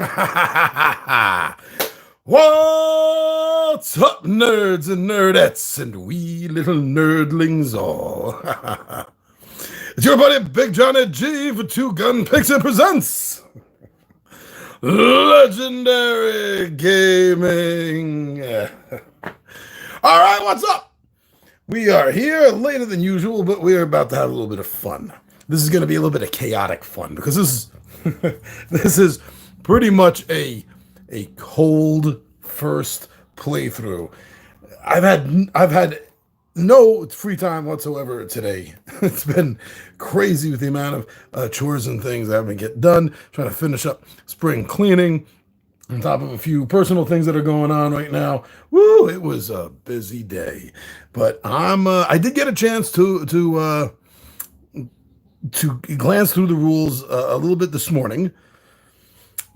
What's up, nerds and nerdettes, and wee little nerdlings all? It's your buddy Big Johnny G for Two Gun Pixie presents Legendary Gaming. All right, what's up? We are here later than usual, but we are about to have a little bit of fun. This is going to be a little bit of chaotic fun because this is this is pretty much a cold first playthrough. I've had no free time whatsoever today. It's been crazy with the amount of chores and things I haven't get done. Trying to finish up spring cleaning on top of a few personal things that are going on right now. Woo! It was a busy day, but I did get a chance to glance through the rules a little bit this morning.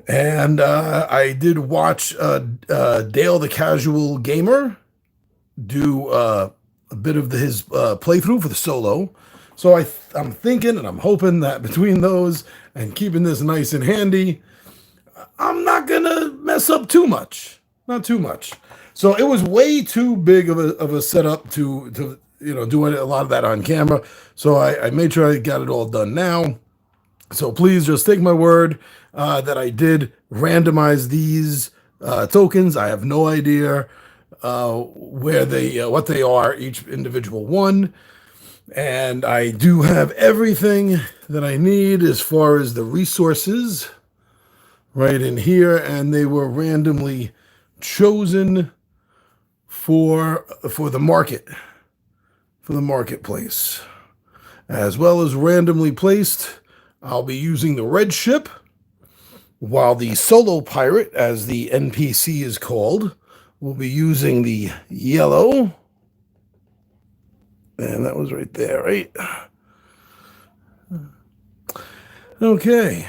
And I did watch Dale the Casual Gamer do a bit of his playthrough for the solo. So I'm thinking and I'm hoping that between those and keeping this nice and handy, I'm not going to mess up too much. Not too much. So it was way too big of a setup to do a lot of that on camera. So I made sure I got it all done now. So please just take my word that I did randomize these tokens. I have no idea what they are, each individual one. And I do have everything that I need as far as the resources right in here. And they were randomly chosen for the marketplace, as well as randomly placed. I'll be using the red ship, while the solo pirate, as the NPC is called, will be using the yellow. And that was right there, right? Okay.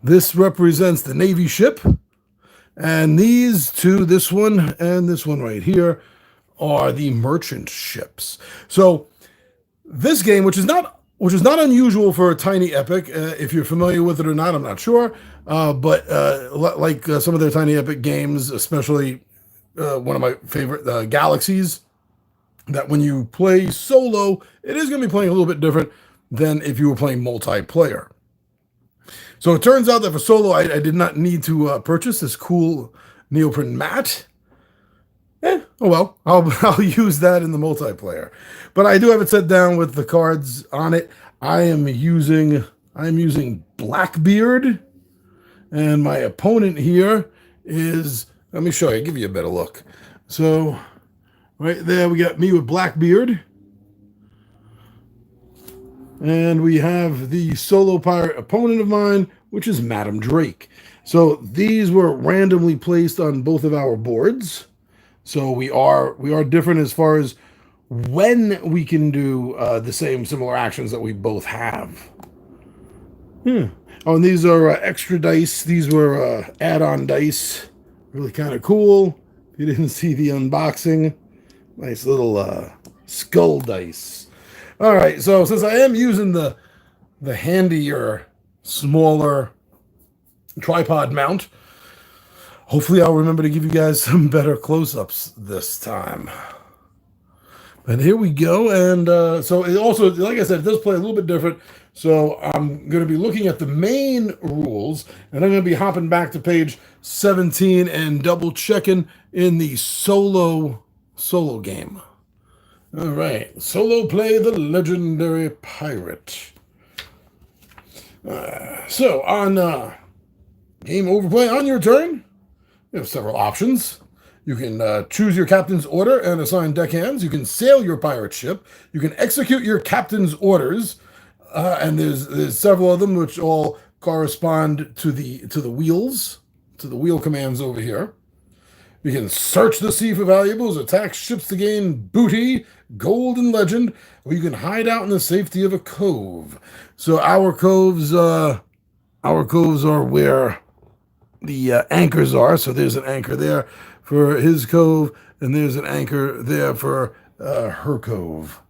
This represents the Navy ship. And these two, this one and this one right here, are the merchant ships. So this game, which is not unusual for a tiny epic, if you're familiar with it or not, I'm not sure. But like some of their tiny epic games, especially one of my favorite, Galaxies, that when you play solo, it is going to be playing a little bit different than if you were playing multiplayer. So it turns out that for solo, I did not need to purchase this cool neoprene mat. Oh well, I'll use that in the multiplayer. But I do have it set down with the cards on it. I am using Blackbeard, and my opponent here is, let me show you, give you a better look. So right there we got me with Blackbeard. And we have the solo pirate opponent of mine, which is Madam Drake. So these were randomly placed on both of our boards. So we are different as far as when we can do the similar actions that we both have. Oh, and these are extra dice. These were add-on dice. Really kind of cool. If you didn't see the unboxing, nice little skull dice. All right, so since I am using the handier, smaller tripod mount, hopefully I'll remember to give you guys some better close-ups this time. And here we go. And so it also, like I said, it does play a little bit different. So I'm going to be looking at the main rules, and I'm going to be hopping back to page 17 and double checking in the solo game. All right, solo play the legendary pirate. So on game overplay, on your turn, you have several options. You can choose your captain's order and assign deckhands. You can sail your pirate ship. You can execute your captain's orders, and there's several of them which all correspond to the wheels, to the wheel commands over here. You can search the sea for valuables, attack ships to gain booty, gold, and legend, or you can hide out in the safety of a cove. So our coves are where the anchors are. So there's an anchor there for his cove, and there's an anchor there for her cove.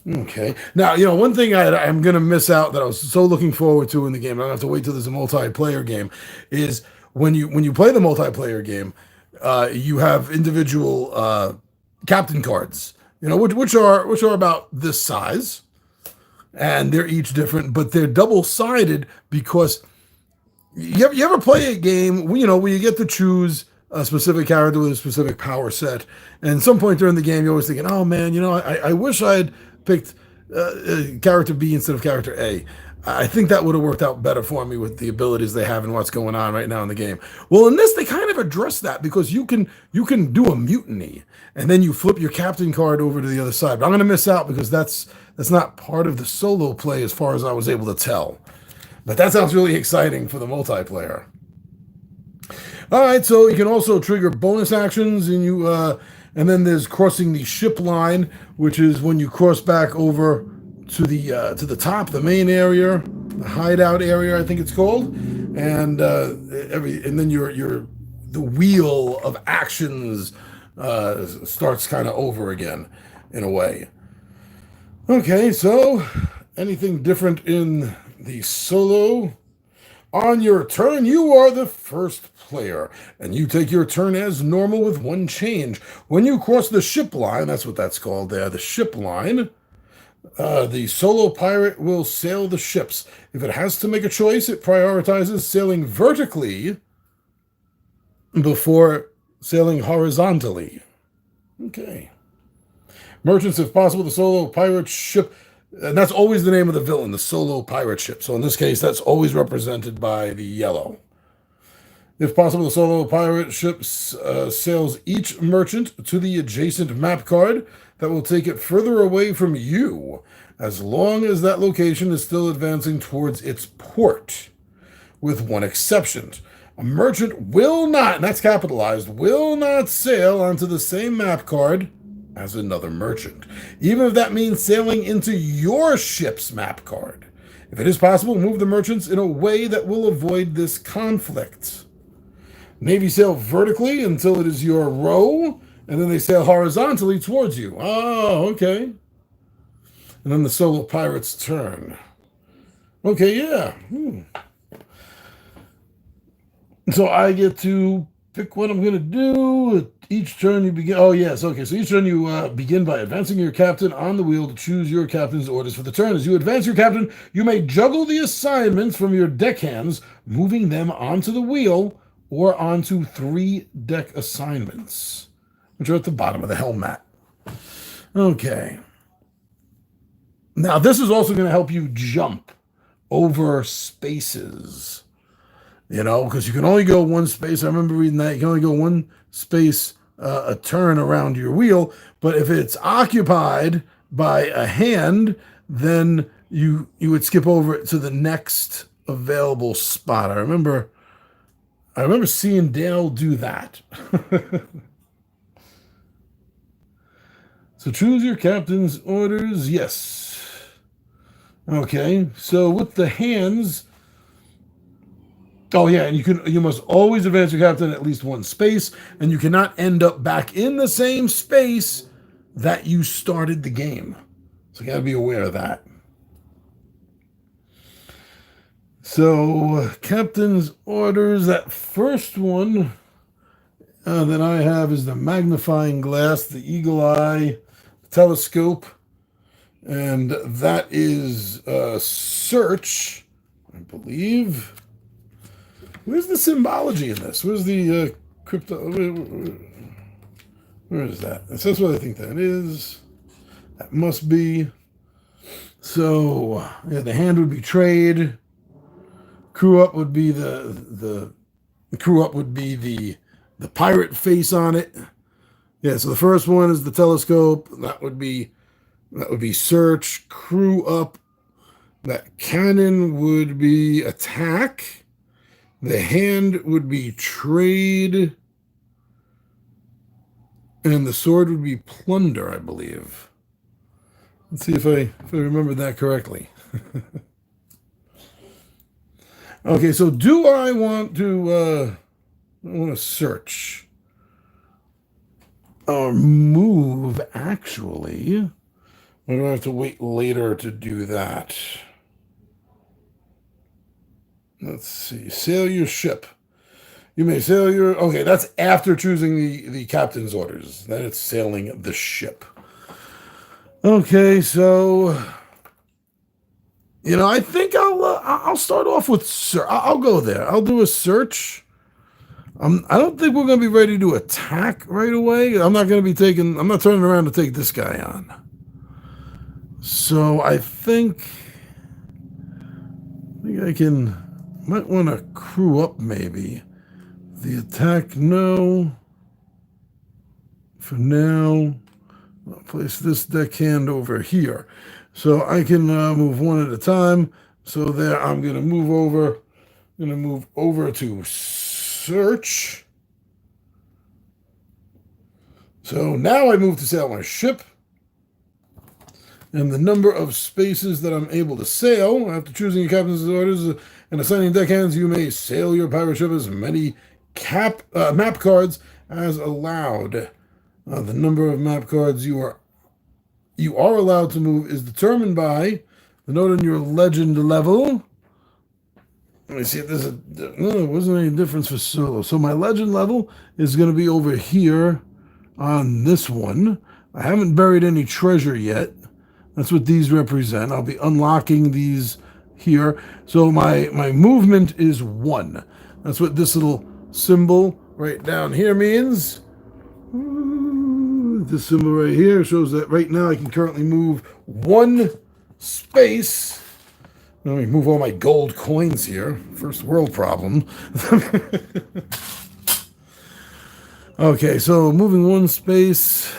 Okay. Now, one thing I'm going to miss out that I was so looking forward to in the game, I don't have to wait till there's a multiplayer game, is when you play the multiplayer game, you have individual captain cards, which are about this size, and they're each different, but they're double-sided because you ever play a game, where you get to choose a specific character with a specific power set, and at some point during the game, you're always thinking, oh man, I wish I had picked character B instead of character A. I think that would have worked out better for me with the abilities they have and what's going on right now in the game. Well, in this, they kind of address that because you can do a mutiny, and then you flip your captain card over to the other side. But I'm going to miss out because that's not part of the solo play as far as I was able to tell. But that sounds really exciting for the multiplayer. All right, so you can also trigger bonus actions, and then there's crossing the ship line, which is when you cross back over to the top, the main area, the hideout area, I think it's called, and then the wheel of actions starts kind of over again, in a way. Okay, so anything different in the solo? On your turn, you are the first player, and you take your turn as normal with one change. When you cross the ship line, that's what that's called there, the ship line, the solo pirate will sail the ships. If it has to make a choice, it prioritizes sailing vertically before sailing horizontally. Okay. Merchants, if possible, the solo pirate ship. And that's always the name of the villain, the solo pirate ship. So in this case, that's always represented by the yellow. If possible, the solo pirate ship sails each merchant to the adjacent map card that will take it further away from you, as long as that location is still advancing towards its port, with one exception. A merchant will not, and that's capitalized, will not sail onto the same map card as another merchant, even if that means sailing into your ship's map card. If it is possible, move the merchants in a way that will avoid this conflict. Navy sail vertically until it is your row, and then they sail horizontally towards you. Oh, okay. And then the solo pirate's turn. Okay, yeah. So I get to pick what I'm going to do. Each turn you begin. Oh, yes. Okay. So each turn you begin by advancing your captain on the wheel to choose your captain's orders for the turn. As you advance your captain, you may juggle the assignments from your deckhands, moving them onto the wheel or onto 3 deck assignments, which are at the bottom of the helm mat. Okay. Now, this is also going to help you jump over spaces. Because you can only go one space. I remember reading that. You can only go one space a turn around your wheel. But if it's occupied by a hand, then you would skip over it to the next available spot. I remember seeing Dale do that. So choose your captain's orders. Yes. Okay. So with the hands. Oh yeah, and you must always advance your captain at least one space, and you cannot end up back in the same space that you started the game. So you gotta be aware of that. So captain's orders, that first one that I have is the magnifying glass, the eagle eye, telescope, and that is search, I believe. Where's the symbology in this? Where's the crypto? Where is that? That's what I think that is. That must be. So yeah, the hand would be trade. Crew up would be the crew up would be the pirate face on it. Yeah. So the first one is the telescope. That would be search. Crew up. That cannon would be attack. The hand would be trade, and the sword would be plunder, I believe. Let's see if I remember that correctly. Okay, so do I want to search or move? Actually, Or do I have to wait later to do that? Let's see. Sail your ship. You may sail your... Okay, that's after choosing the captain's orders. Then it's sailing the ship. Okay, so... I think I'll start off with... I'll go there. I'll do a search. I don't think we're going to be ready to attack right away. I'm not turning around to take this guy on. So I think might want to crew up maybe. The attack, no. For now, I'll place this deckhand over here. So I can move one at a time. So there, I'm going to move over. I'm going to move over to search. So now I move to sail my ship. And the number of spaces that I'm able to sail, after choosing your captain's orders and assigning deckhands, you may sail your pirate ship as many map cards as allowed. The number of map cards you are allowed to move is determined by the note on your legend level. Let me see if there wasn't any difference for solo. So my legend level is going to be over here on this one. I haven't buried any treasure yet. That's what these represent. I'll be unlocking these here. So my movement is 1. That's what this little symbol right down here means. This symbol right here shows that right now I can currently move 1 space. Let me move all my gold coins here. First world problem. Okay, so moving 1 space.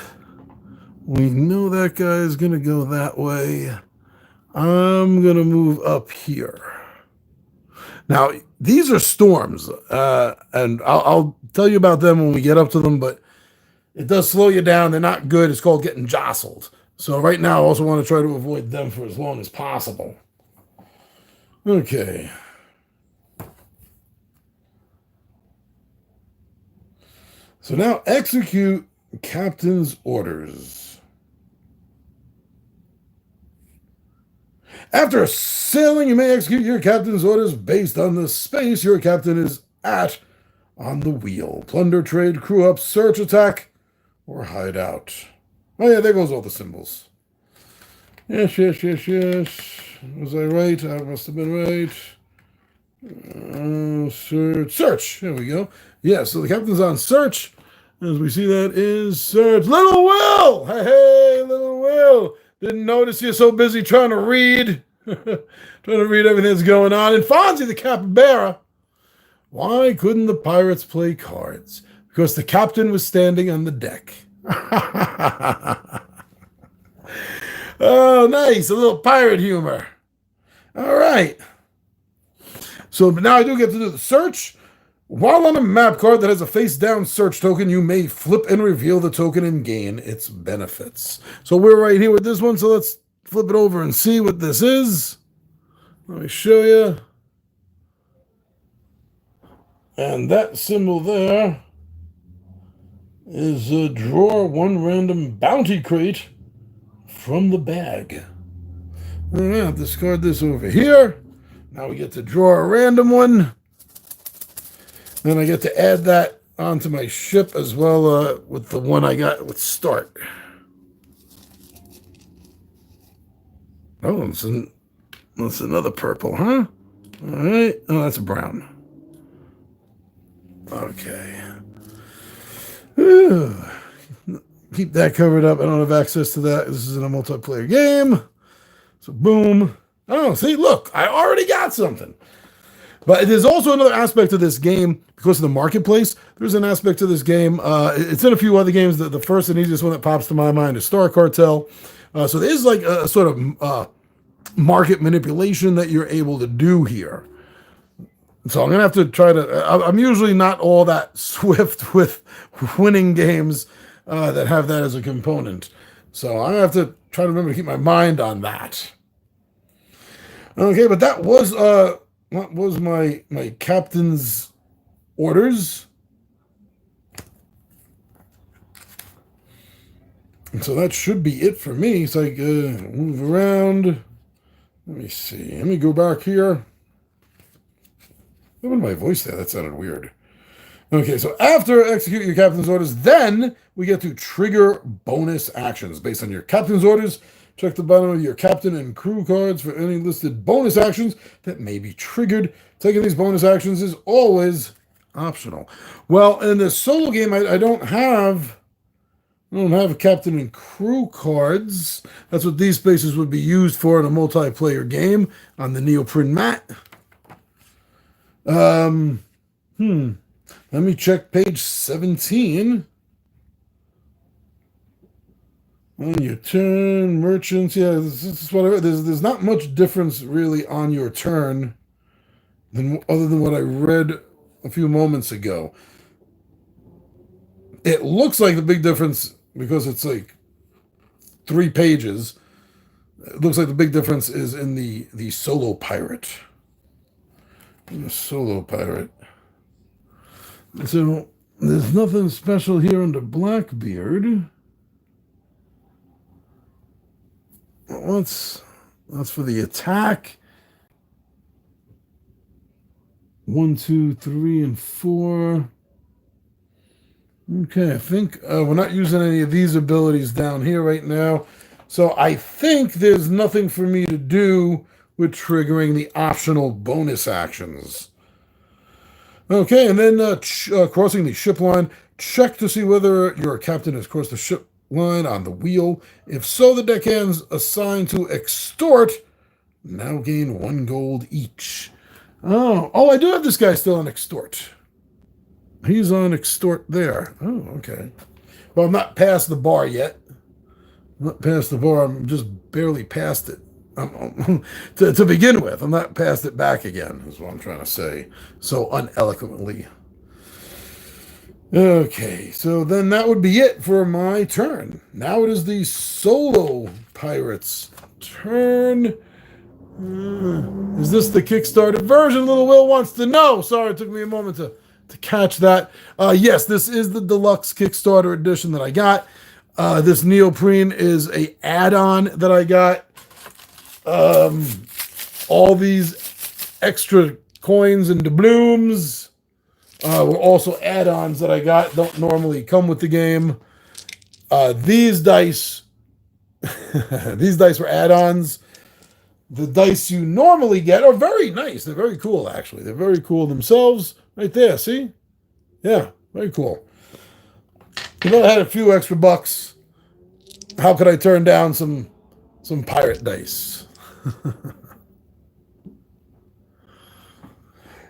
We know that guy is going to go that way. I'm going to move up here. Now, these are storms, and I'll tell you about them when we get up to them, but it does slow you down. They're not good. It's called getting jostled. So right now, I also want to try to avoid them for as long as possible. Okay. So now execute captain's orders. After sailing, you may execute your captain's orders based on the space your captain is at on the wheel. Plunder, trade, crew up, search, attack, or hide out. Oh yeah, there goes all the symbols. Yes. Was I right? I must have been right. Search. There we go. Yeah, so the captain's on search. As we see, that is search. Little Will! Hey, Little Will! Didn't notice you're so busy trying to read. Trying to read everything that's going on. And Fonzie the capybara. Why couldn't the pirates play cards? Because the captain was standing on the deck. Oh, nice. A little pirate humor. All right. So now I do get to do the search. While on a map card that has a face-down search token, you may flip and reveal the token and gain its benefits. So we're right here with this one, so let's flip it over and see what this is. Let me show you. And that symbol there is draw 1 random bounty crate from the bag. All right, I'll discard this over here. Now we get to draw a random one. Then I get to add that onto my ship as well with the one I got with start. Oh, that's another purple, huh? All right. Oh, that's a brown. Okay. Whew. Keep that covered up. I don't have access to that. This isn't a multiplayer game. So boom. Oh, see, look, I already got something. But there's also another aspect to this game because of the marketplace. There's an aspect to this game. It's in a few other games. The first and easiest one that pops to my mind is Star Cartel. So there's like a sort of market manipulation that you're able to do here. So I'm going to have to try to... I'm usually not all that swift with winning games that have that as a component. So I have to try to remember to keep my mind on that. Okay, but that was my captain's orders. And so that should be it for me. So I move around. Let me see. Let me go back here. What was my voice there? That sounded weird. Okay, so after execute your captain's orders, then we get to trigger bonus actions. Based on your captain's orders, check the bottom of your captain and crew cards for any listed bonus actions that may be triggered. Taking these bonus actions is always optional. Well, in the solo game, I don't have captain and crew cards. That's what these spaces would be used for in a multiplayer game on the neoprene mat. Let me check page 17. On your turn, merchants. Yeah, this is what I read. There's not much difference really on your turn other than what I read a few moments ago. It looks like the big difference, because it's like 3 pages, it looks like the big difference is in the solo pirate. The solo pirate. So there's nothing special here under Blackbeard. That's for the attack. 1, 2, 3, and 4. Okay, I think we're not using any of these abilities down here right now. So I think there's nothing for me to do with triggering the optional bonus actions. Okay, and then crossing the ship line. Check to see whether your captain has crossed the ship line on the wheel. If so, the deckhands assigned to extort now gain 1 gold each. Oh, I do have this guy still on extort. He's on extort there. Oh, okay. Well, I'm not past the bar yet. I'm not past the bar. I'm just barely past it. To begin with, I'm not past it back again, is what I'm trying to say so uneloquently. Okay, so then that would be it for my turn. Now it is the solo pirate's turn. Is this the Kickstarter version? Little Will wants to know. Sorry, it took me a moment to catch that. Yes, this is the deluxe Kickstarter edition that I got. This neoprene is a add-on that I got. All these extra coins and doubloons were also add-ons that I got. Don't normally come with the game. These dice, these dice were add-ons. The dice you normally get are very nice. They're very cool, actually. They're very cool themselves. Right there, see? Yeah, very cool. If I had a few extra bucks, how could I turn down some pirate dice?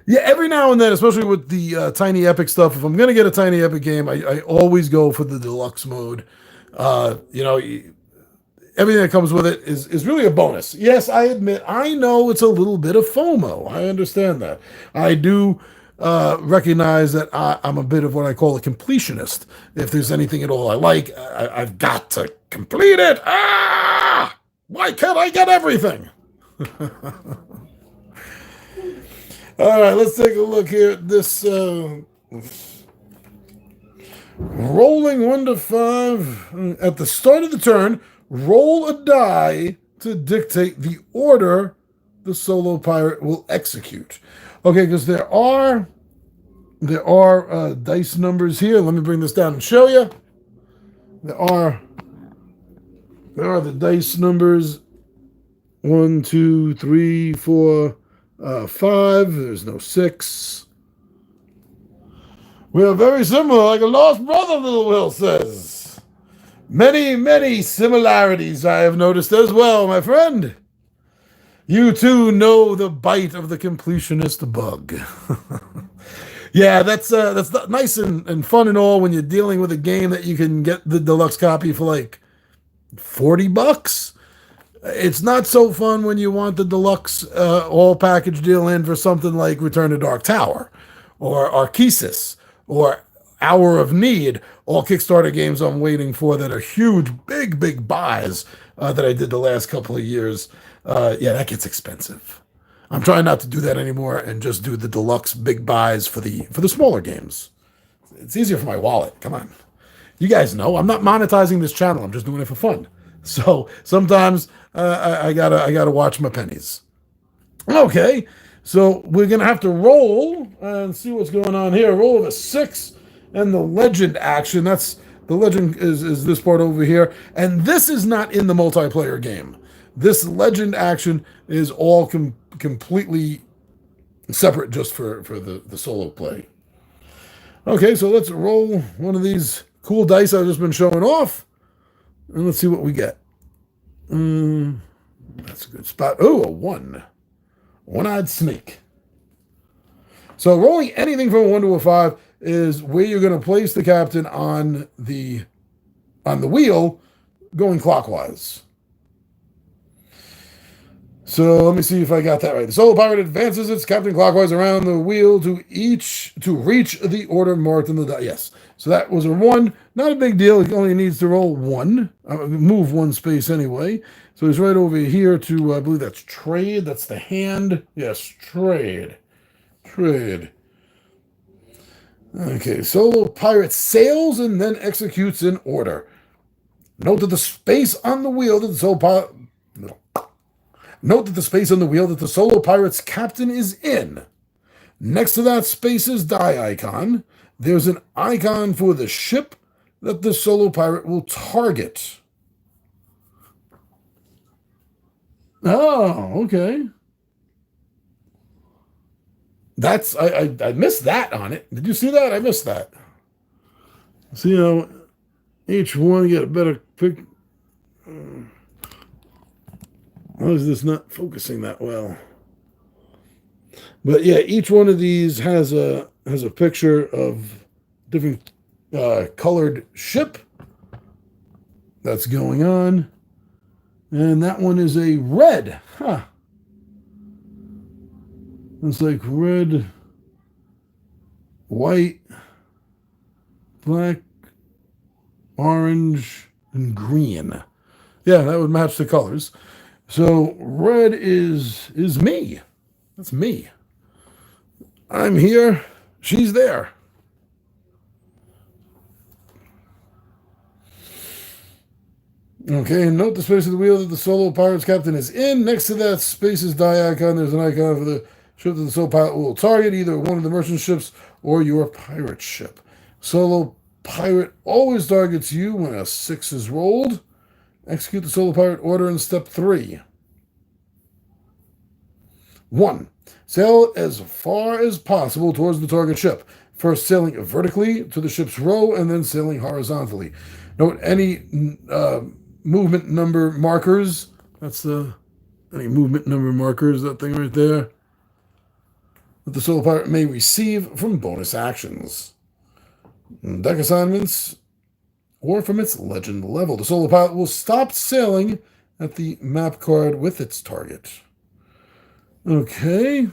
Yeah, every now and then, especially with the Tiny Epic stuff, if I'm going to get a Tiny Epic game, I always go for the deluxe mode. Everything that comes with it is really a bonus. Yes, I admit, I know it's a little bit of FOMO. I understand that. I do recognize that I'm a bit of what I call a completionist. If there's anything at all I like, I've got to complete it. Why can't I get everything? All right, let's take a look here at this. Rolling 1 to 5. At the start of the turn, roll a die to dictate the order the solo pirate will execute. Okay, because there are dice numbers here. Let me bring this down and show you. There are the dice numbers 1, 2, 3, 4, 5. There's no 6. We are very similar, like a lost brother, Little Will says. Many, many similarities I have noticed as well, my friend. You too know the bite of the completionist bug. Yeah, that's nice and fun and all when you're dealing with a game that you can get the deluxe copy for like $40. It's not so fun when you want the deluxe all package deal in for something like Return to Dark Tower or Arkesis or Hour of Need, all Kickstarter games I'm waiting for that are huge, big buys that I did the last couple of years. Yeah, that gets expensive. I'm trying not to do that anymore and just do the deluxe big buys for the smaller games. It's easier for my wallet. Come on. You guys know I'm not monetizing this channel. I'm just doing it for fun. So sometimes I gotta watch my pennies. Okay, so we're gonna have to roll and see what's going on here. Roll of a 6 and the legend action. That's the legend is this part over here, and this is not in the multiplayer game. This legend action is all completely separate, just for the solo play. Okay, so let's roll one of these cool dice I've just been showing off, and let's see what we get. That's a good spot. Oh, a 1. One-eyed snake. So rolling anything from a 1 to a 5 is where you're going to place the captain on the wheel, going clockwise. So let me see if I got that right. The solo pirate advances its captain clockwise around the wheel to reach the order marked in the die. Yes. So that was a 1. Not a big deal. It only needs to roll 1. Move 1 space anyway. So he's right over here to, I believe that's trade. That's the hand. Yes, trade. Trade. Okay, solo pirate sails and then executes in order. Note that the space on the wheel that the solo pirate... Note that the space on the wheel that the solo pirate's captain is in. Next to that space's die icon, there's an icon for the ship that the solo pirate will target. Oh, okay. That's I missed that on it. Did you see that? I missed that. See how each one get a better pick. How is this not focusing that well? But yeah, each one of these has a picture of different colored ship that's going on, and that one is a red. Huh. It's like red, white, black, orange, and green. Yeah, that would match the colors. So red is me. That's me. I'm here. She's there. Okay, and note the space of the wheel that the solo pirate's captain is in. Next to that space's die icon, there's an icon for the ship that the solo pilot will target, either one of the merchant ships or your pirate ship. Solo pirate always targets you when a 6 is rolled. Execute the solo pirate order in step 3. 1. Sail as far as possible towards the target ship. First sailing vertically to the ship's row and then sailing horizontally. Note any movement number markers. That's any movement number markers, that thing right there, that the solo pirate may receive from bonus actions. Deck assignments or from its legend level. The solo pilot will stop sailing at the map card with its target. Okay.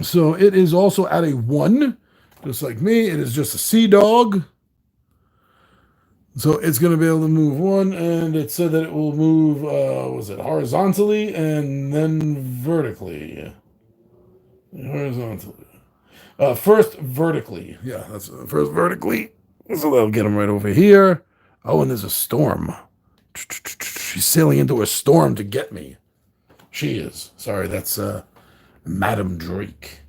So it is also at a 1, just like me. It is just a sea dog. So it's going to be able to move 1, and it said that it will move, was it horizontally and then vertically? Horizontally. First vertically. Yeah, that's first vertically. So that'll get him right over here. Oh, and there's a storm. She's sailing into a storm to get me. She is. Sorry, that's Madam Drake.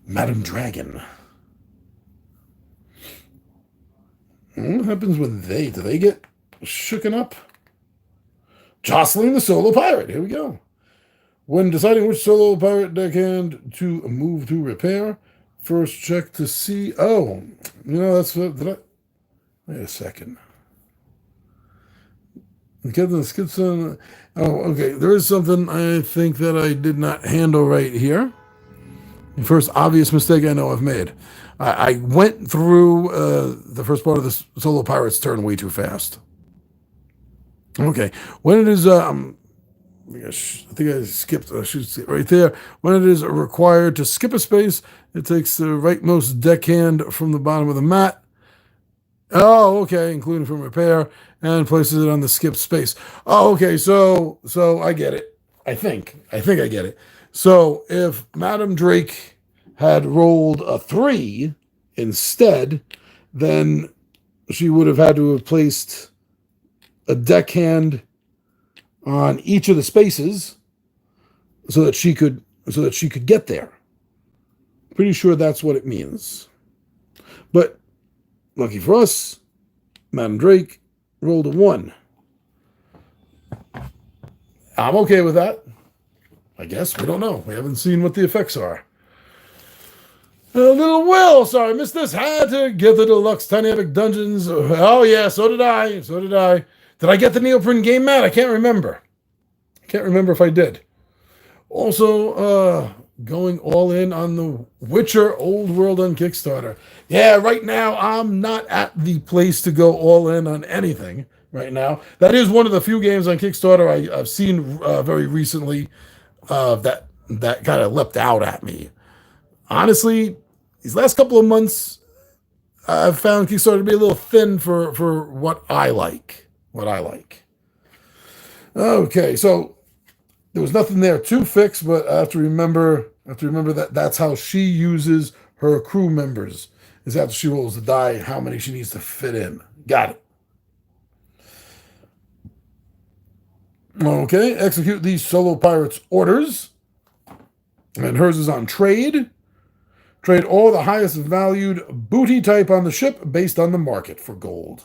Madam Dragon. What happens when do they get shooken up? Jostling the solo pirate. Here we go. When deciding which solo pirate deckhand to move to repair, first check to see. Oh, that's what. Wait a second. Captain skips on. Oh, okay. There is something I think that I did not handle right here. The first obvious mistake I know I've made. I went through the first part of the solo pirate's turn way too fast. Okay. When it is, I think I skipped, I should see it right there. When it is required to skip a space, it takes the rightmost deckhand from the bottom of the mat. Oh, okay, including from repair, and places it on the skipped space. Oh, okay, so I get it. I think I get it. So if Madam Drake had rolled a 3 instead, then she would have had to have placed a deckhand on each of the spaces so that she could get there. Pretty sure that's what it means. But lucky for us, Madam Drake rolled a 1. I'm okay with that. I guess. We don't know. We haven't seen what the effects are. Little Will, sorry, I missed this. Had to get the deluxe Tiny Epic Dungeons. Oh, yeah, so did I. Did I get the neoprene game mat? I can't remember. If I did. Also, going all in on the Witcher Old World on Kickstarter. Yeah, right now, I'm not at the place to go all in on anything right now. That is one of the few games on Kickstarter I've seen very recently that kind of leapt out at me. Honestly, these last couple of months, I've found Kickstarter to be a little thin for what I like. Okay, so there was nothing there to fix, but I have to remember that that's how she uses her crew members, is after she rolls the die, how many she needs to fit in. Got it. Okay, execute these solo pirates' orders. And hers is on trade. Trade all the highest valued booty type on the ship based on the market for gold.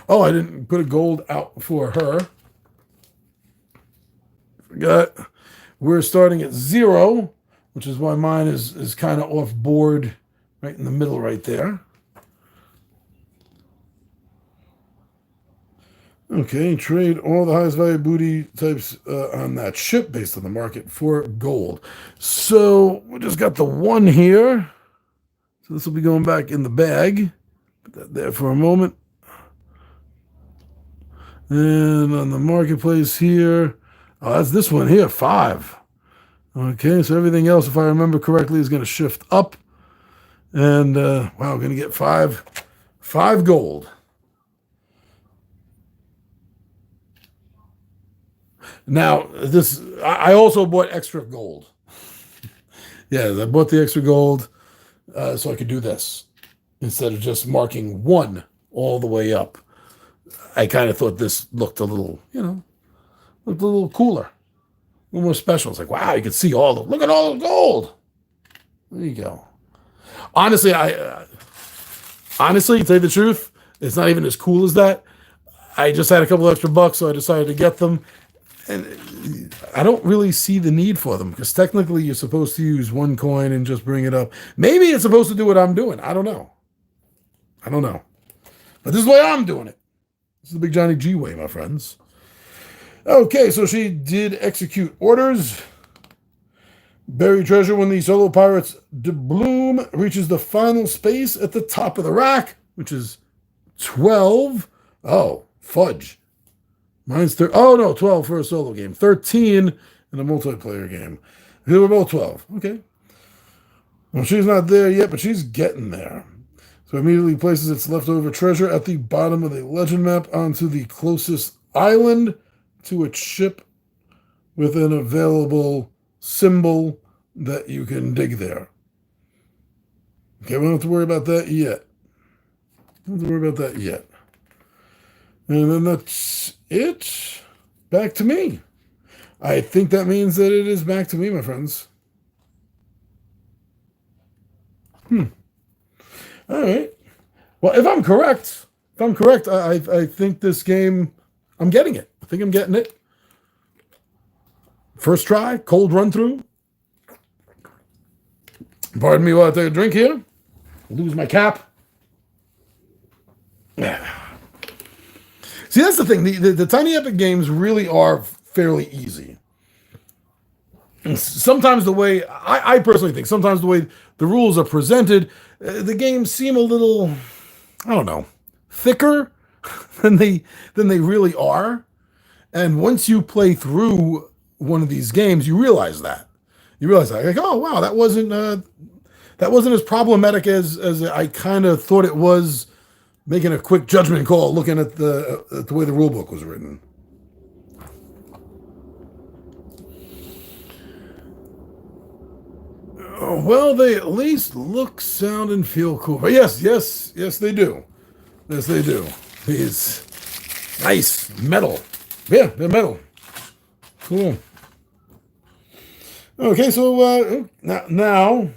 Oh, I didn't put a gold out for her. Forgot. We're starting at 0, which is why mine is kind of off board right in the middle right there. Okay, trade all the highest value booty types on that ship based on the market for gold. So we just got the 1 here. So this will be going back in the bag. Put that there for a moment. And on the marketplace here, oh, that's this one here, 5. Okay, so everything else, if I remember correctly, is going to shift up. And, wow, we're going to get 5 gold. Now, I also bought extra gold. Yeah, I bought the extra gold so I could do this instead of just marking 1 all the way up. I kind of thought this looked a little, looked a little cooler, a little more special. It's like, wow, you can see look at all the gold. There you go. Honestly, to tell you the truth, it's not even as cool as that. I just had a couple extra bucks, so I decided to get them. And I don't really see the need for them because technically you're supposed to use 1 coin and just bring it up. Maybe it's supposed to do what I'm doing. I don't know. But this is the way I'm doing it. This is the Big Johnny G way, my friends. Okay, so she did execute orders. Bury treasure when the solo pirate's doubloon reaches the final space at the top of the rack, which is 12. Oh, fudge. Mine's 12 for a solo game. 13 in a multiplayer game. They were both 12. Okay. Well, she's not there yet, but she's getting there. So immediately places its leftover treasure at the bottom of the legend map onto the closest island to its ship with an available symbol that you can dig there. Okay, we don't have to worry about that yet. And then that's it. Back to me. I think that means that it is back to me, my friends. All right. Well, if I'm correct, I think this game, I'm getting it. I think I'm getting it. First try, cold run through. Pardon me while I take a drink here. Lose my cap. See, that's the thing. The Tiny Epic games really are fairly easy. And sometimes the way, I personally think, sometimes the way the rules are presented, the games seem a little, I don't know, thicker than they really are. And once you play through one of these games, you realize that. Like, oh wow, that wasn't as problematic as I kind of thought it was. Making a quick judgment call, looking at the way the rule book was written. Well, they at least look, sound, and feel cool. But yes, they do. Yes, they do. These nice metal. Yeah, they're metal. Cool. Okay, so now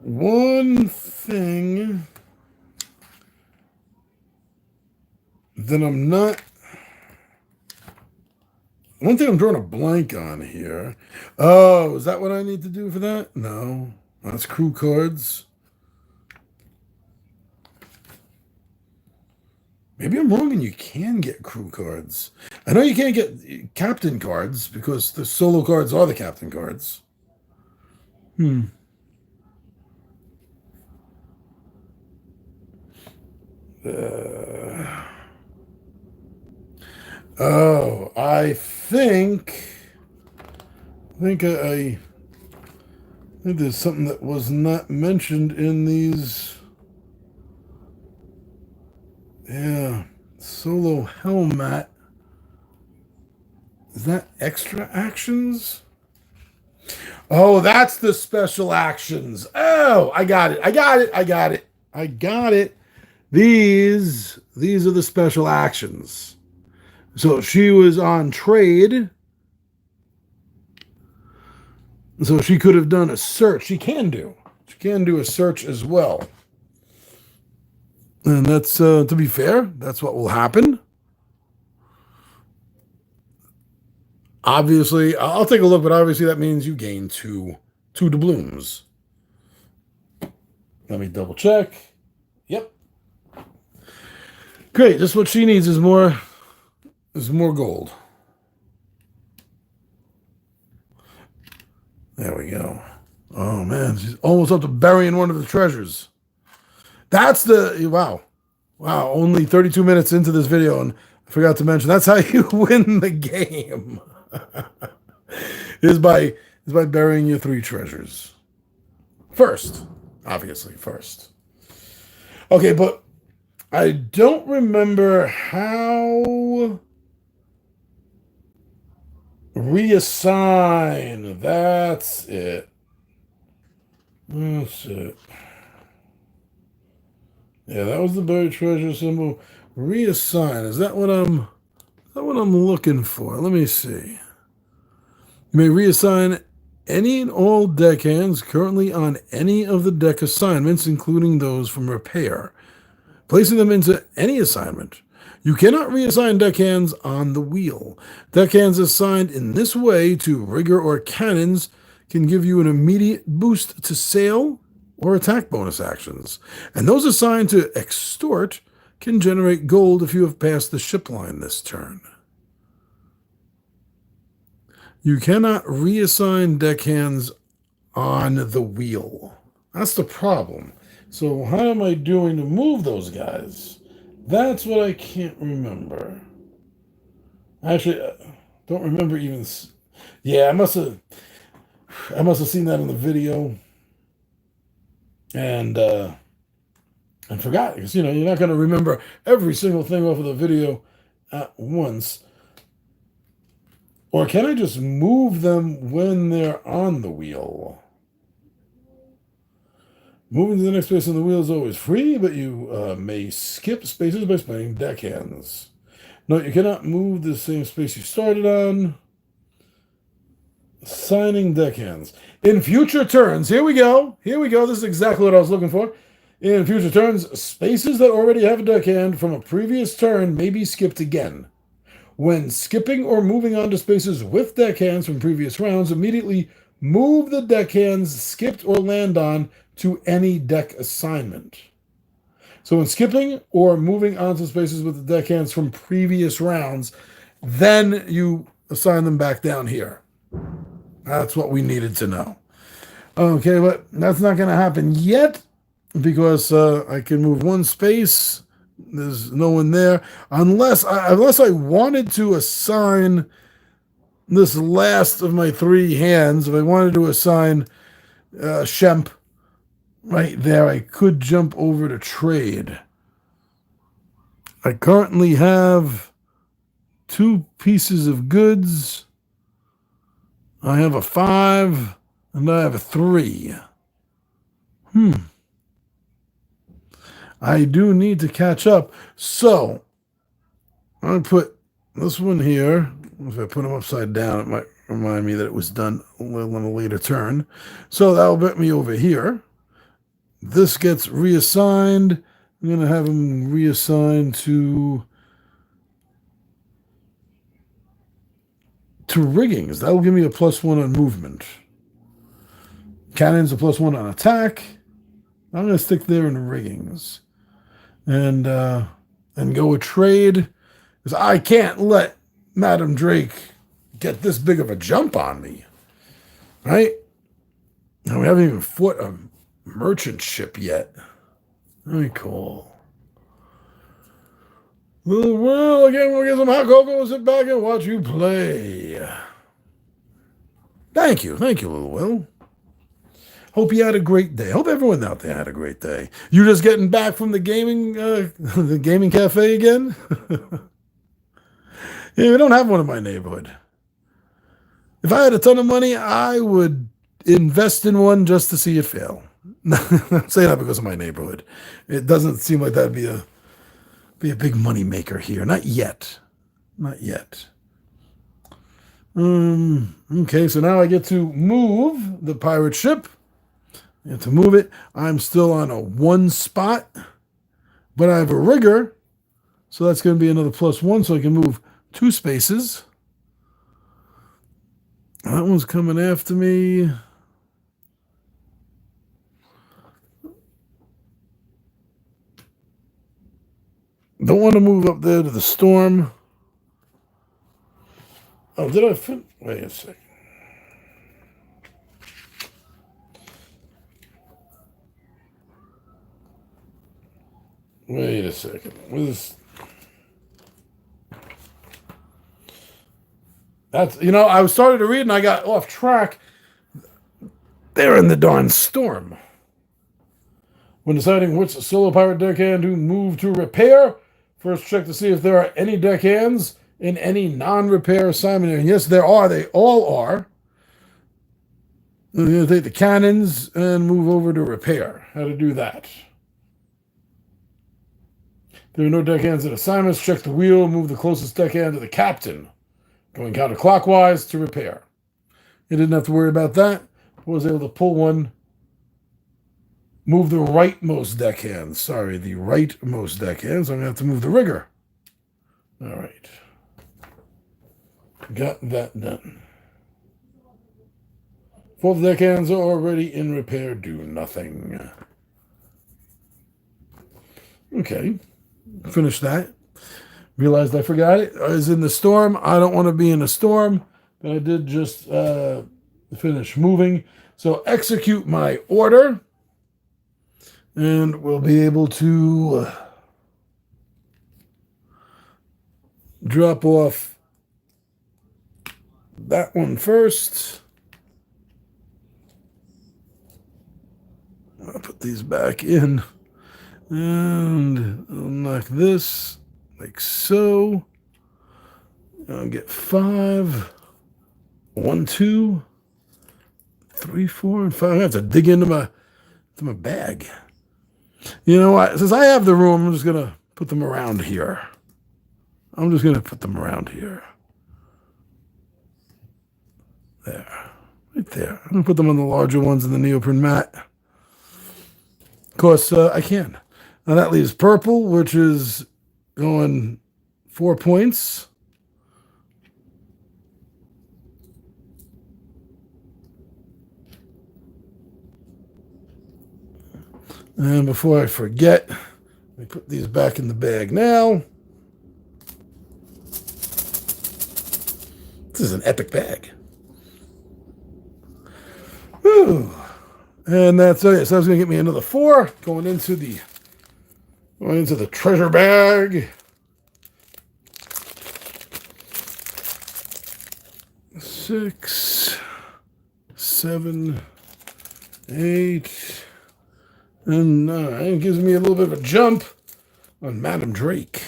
one thing that one thing I'm drawing a blank on here. Oh, is that what I need to do for that? No, that's crew cards. Maybe I'm wrong and you can get crew cards. I know you can't get captain cards because the solo cards are the captain cards. Oh, I think I think there's something that was not mentioned in these. Yeah, solo helmet. Is that extra actions? Oh, that's the special actions. Oh, I got it. I got it. These are the special actions. So she was on trade. So she could have done a search. She can do a search as well. And that's, to be fair, that's what will happen. Obviously, I'll take a look, but obviously that means you gain two doubloons. Let me double check. Yep. Great. Just what she needs is more gold. There we go. Oh man, she's almost up to burying one of the treasures. That's wow. Only 32 minutes into this video, and I forgot to mention that's how you win the game. is by burying your 3 treasures. First, obviously, first. Okay, but I don't remember how reassign. That's it. That's it. Yeah, that was the buried treasure symbol. Reassign. Is that what I'm looking for? Let me see. You may reassign any and all deckhands currently on any of the deck assignments, including those from repair, placing them into any assignment. You cannot reassign deckhands on the wheel. Deckhands assigned in this way to rigger or cannons can give you an immediate boost to sail or attack bonus actions. And those assigned to extort can generate gold if you have passed the ship line this turn. You cannot reassign deckhands on the wheel. That's the problem. So how am I doing to move those guys? That's what I can't remember. Actually, I don't remember even. Yeah, I must have seen that in the video and forgot, because you're not going to remember every single thing off of the video at once. Or can I just move them when they're on the wheel? Moving to the next space on the wheel is always free, but you may skip spaces by spending deckhands. No, you cannot move the same space you started on. Signing deckhands. In future turns, here we go. This is exactly what I was looking for. In future turns, spaces that already have a deckhand from a previous turn may be skipped again. When skipping or moving on to spaces with deckhands from previous rounds, immediately move the deckhands skipped or land on to any deck assignment. So when skipping or moving onto spaces with the deckhands from previous rounds, then you assign them back down here. That's what we needed to know. Okay, but that's not going to happen yet because I can move one space. There's no one there unless I wanted to assign this last of my 3 hands. If I wanted to assign Shemp right there, I could jump over to trade. I currently have 2 pieces of goods. I have a 5, and I have a 3. I do need to catch up. So, I'll put this one here. If I put them upside down, it might remind me that it was done on a later turn. So that'll get me over here. This gets reassigned. I'm going to have him reassigned to riggings. That will give me a +1 on movement. Cannon's a +1 on attack. I'm going to stick there in riggings. And go with trade. Because I can't let Madam Drake get this big of a jump on me. Right? And we haven't even fought a merchant ship yet. Very cool. Well, again, we'll get some hot cocoa, sit back and watch you play. Thank you, Little Will. Hope you had a great day. Hope everyone out there had a great day. You just getting back from the gaming cafe again? Yeah, we don't have one in my neighborhood. If I had a ton of money, I would invest in one just to see it fail. I'm saying that because of my neighborhood. It doesn't seem like that'd be a big money maker here. Not yet. Okay, so now I get to move the pirate ship. I have to move it. I'm still on a 1 spot, but I have a rigger, so that's going to be another +1, so I can move 2 spaces. That one's coming after me. Don't want to move up there to the storm. Oh, did I wait a second. Wait a second. That's, I started to read and I got off track. They're in the darn storm. When deciding which solo pirate deckhand to move to repair, first check to see if there are any deckhands in any non-repair assignment. And yes, there are. They all are. I'm going to take the cannons and move over to repair. How to do that? There are no deckhands in assignments. Check the wheel. Move the closest deckhand to the captain. Going counterclockwise to repair. You didn't have to worry about that. I was able to pull one. Move the rightmost deckhand. Sorry, the rightmost deckhand. So I'm going to have to move the rigger. All right. Got that done. 4 deckhands are already in repair. Do nothing. Okay. Finish that. Realized I forgot it. I was in the storm. I don't want to be in a storm. But I did just finish moving. So execute my order. And we'll be able to drop off that one first. I'll put these back in. And I'll knock this like so. I'll get 5. 1, 2, 3, 4, and 5. I have to dig into my bag. You know what? Since I have the room, I'm just going to put them around here. There. Right there. I'm going to put them on the larger ones in the neoprene mat. Of course, I can. Now that leaves purple, which is going 4 points. And before I forget, let me put these back in the bag now. This is an epic bag. Whew. And that's it. So that's going to get me another 4 going into the treasure bag. 6, 7, 8, and 9. It gives me a little bit of a jump on Madam Drake.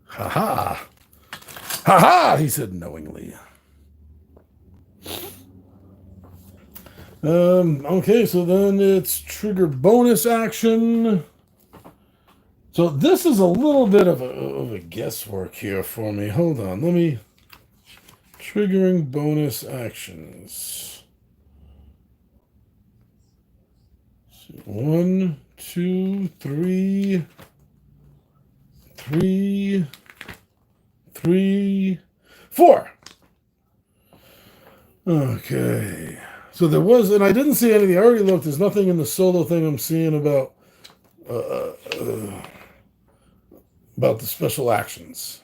Ha ha. Ha ha! He said knowingly. Okay, so then it's trigger bonus action. So this is a little bit of a guesswork here for me. Hold on, let me... Triggering bonus actions. 1, 2, 3, 3, 3, 4. Okay. So there was, and I didn't see anything. I already looked. There's nothing in the solo thing I'm seeing about the special actions.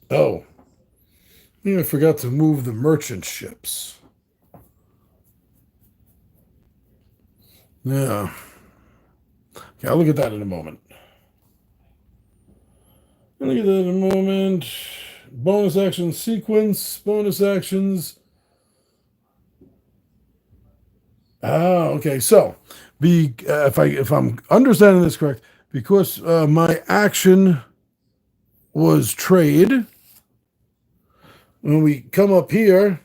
Oh, I forgot to move the merchant ships. Yeah. Okay, I'll look at that in a moment. Look at that in a moment. Bonus action sequence. Bonus actions. Okay. So, if I'm understanding this correct, because my action was trade. When we come up here,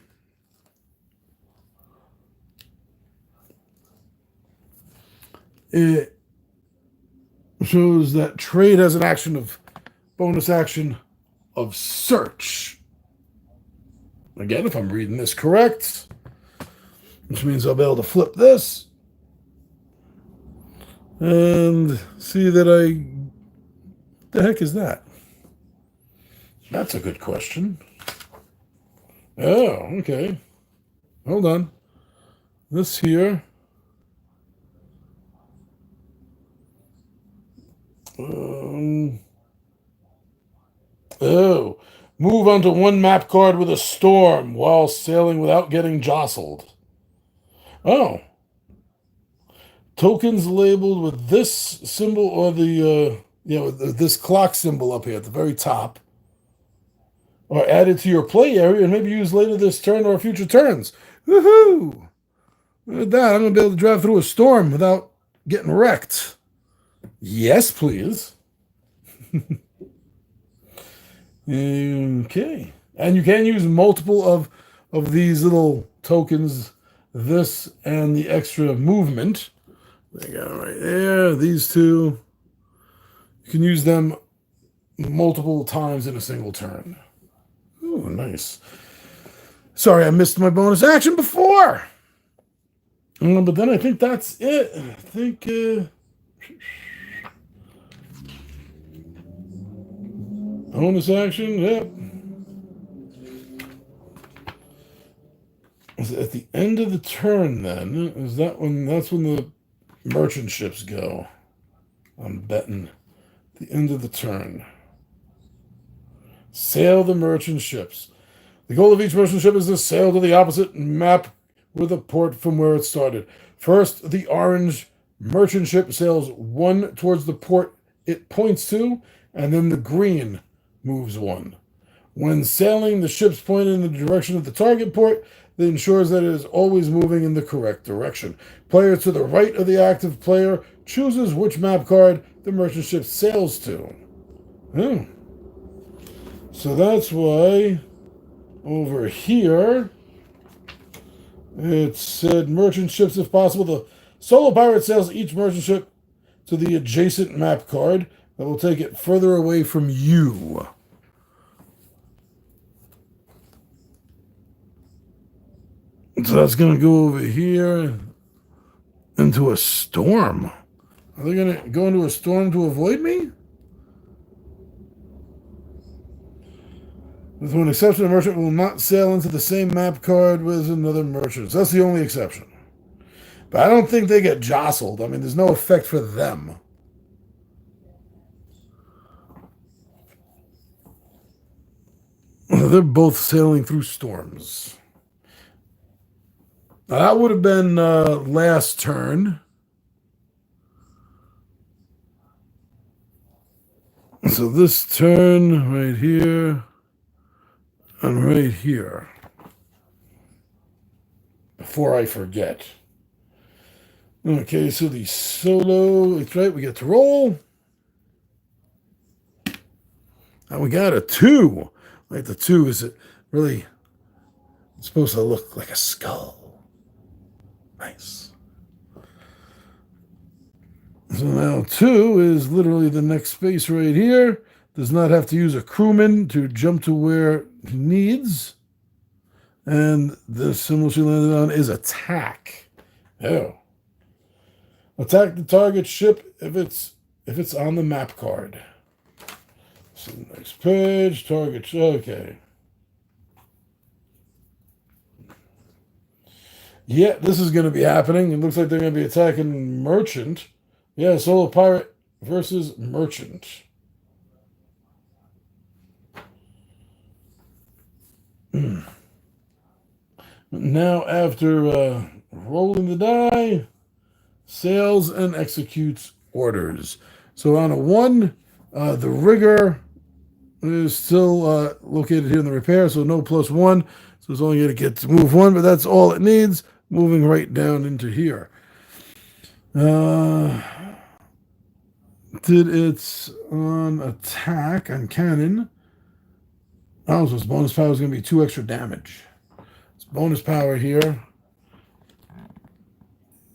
it shows that trade has an action of bonus action of search. Again, if I'm reading this correct, which means I'll be able to flip this and see that the heck is that? That's a good question. Oh, okay. Hold on. This here. Move onto one map card with a storm while sailing without getting jostled. Oh. Tokens labeled with this symbol or with this clock symbol up here at the very top are added to your play area and maybe used later this turn or future turns. Woohoo! Look at that. I'm going to be able to drive through a storm without getting wrecked. Yes, please. Okay. And you can use multiple of these little tokens, this and the extra movement. They got it right there. These two. You can use them multiple times in a single turn. Ooh, nice. Sorry, I missed my bonus action before. But then I think that's it. I think... bonus action, yep. Is it at the end of the turn then? Is that when that's when the merchant ships go? I'm betting. The end of the turn. Sail the merchant ships. The goal of each merchant ship is to sail to the opposite map with a port from where it started. First, the orange merchant ship sails one towards the port it points to, and then the green moves one. When sailing, the ships point in the direction of the target port that ensures that it is always moving in the correct direction. Player to the right of the active player chooses which map card the merchant ship sails to. So that's why over here it said merchant ships if possible. The solo pirate sails each merchant ship to the adjacent map card that will take it further away from you. So that's going to go over here into a storm. Are they going to go into a storm to avoid me? With one exception, a merchant will not sail into the same map card with another merchant. So that's the only exception. But I don't think they get jostled. I mean, there's no effect for them. They're both sailing through storms. Now, that would have been last turn. So this turn right here and right here. Before I forget. Okay, so the solo, it's right, we get to roll. And we got a 2. Like the 2 is really supposed to look like a skull. Nice. So now 2 is literally the next space right here. Does not have to use a crewman to jump to where he needs. And the symbol she landed on is attack. Oh. Attack the target ship if it's on the map card. So next page, target, okay. Yeah, this is going to be happening. It looks like they're going to be attacking Merchant. Yeah, Solo Pirate versus Merchant. Now, after rolling the die, sails and executes orders. So on a 1, the rigger is still located here in the repair, so no +1. So it's only going to get to move 1, but that's all it needs, moving right down into here. Did its on attack, on cannon. Oh, so its bonus power is going to be 2 extra damage. Its bonus power here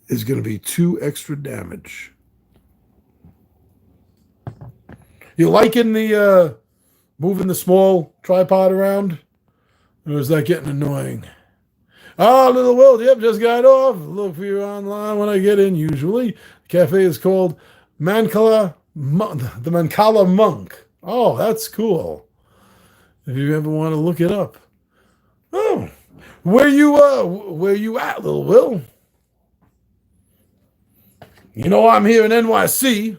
is going to be 2 extra damage. You liking the moving the small tripod around? Or is that getting annoying? Oh, little Will, yep, just got off. Look for you online when I get in, usually. The cafe is called the Mancala Monk. Oh, that's cool. If you ever want to look it up. Oh, where you at, little Will? You know I'm here in NYC.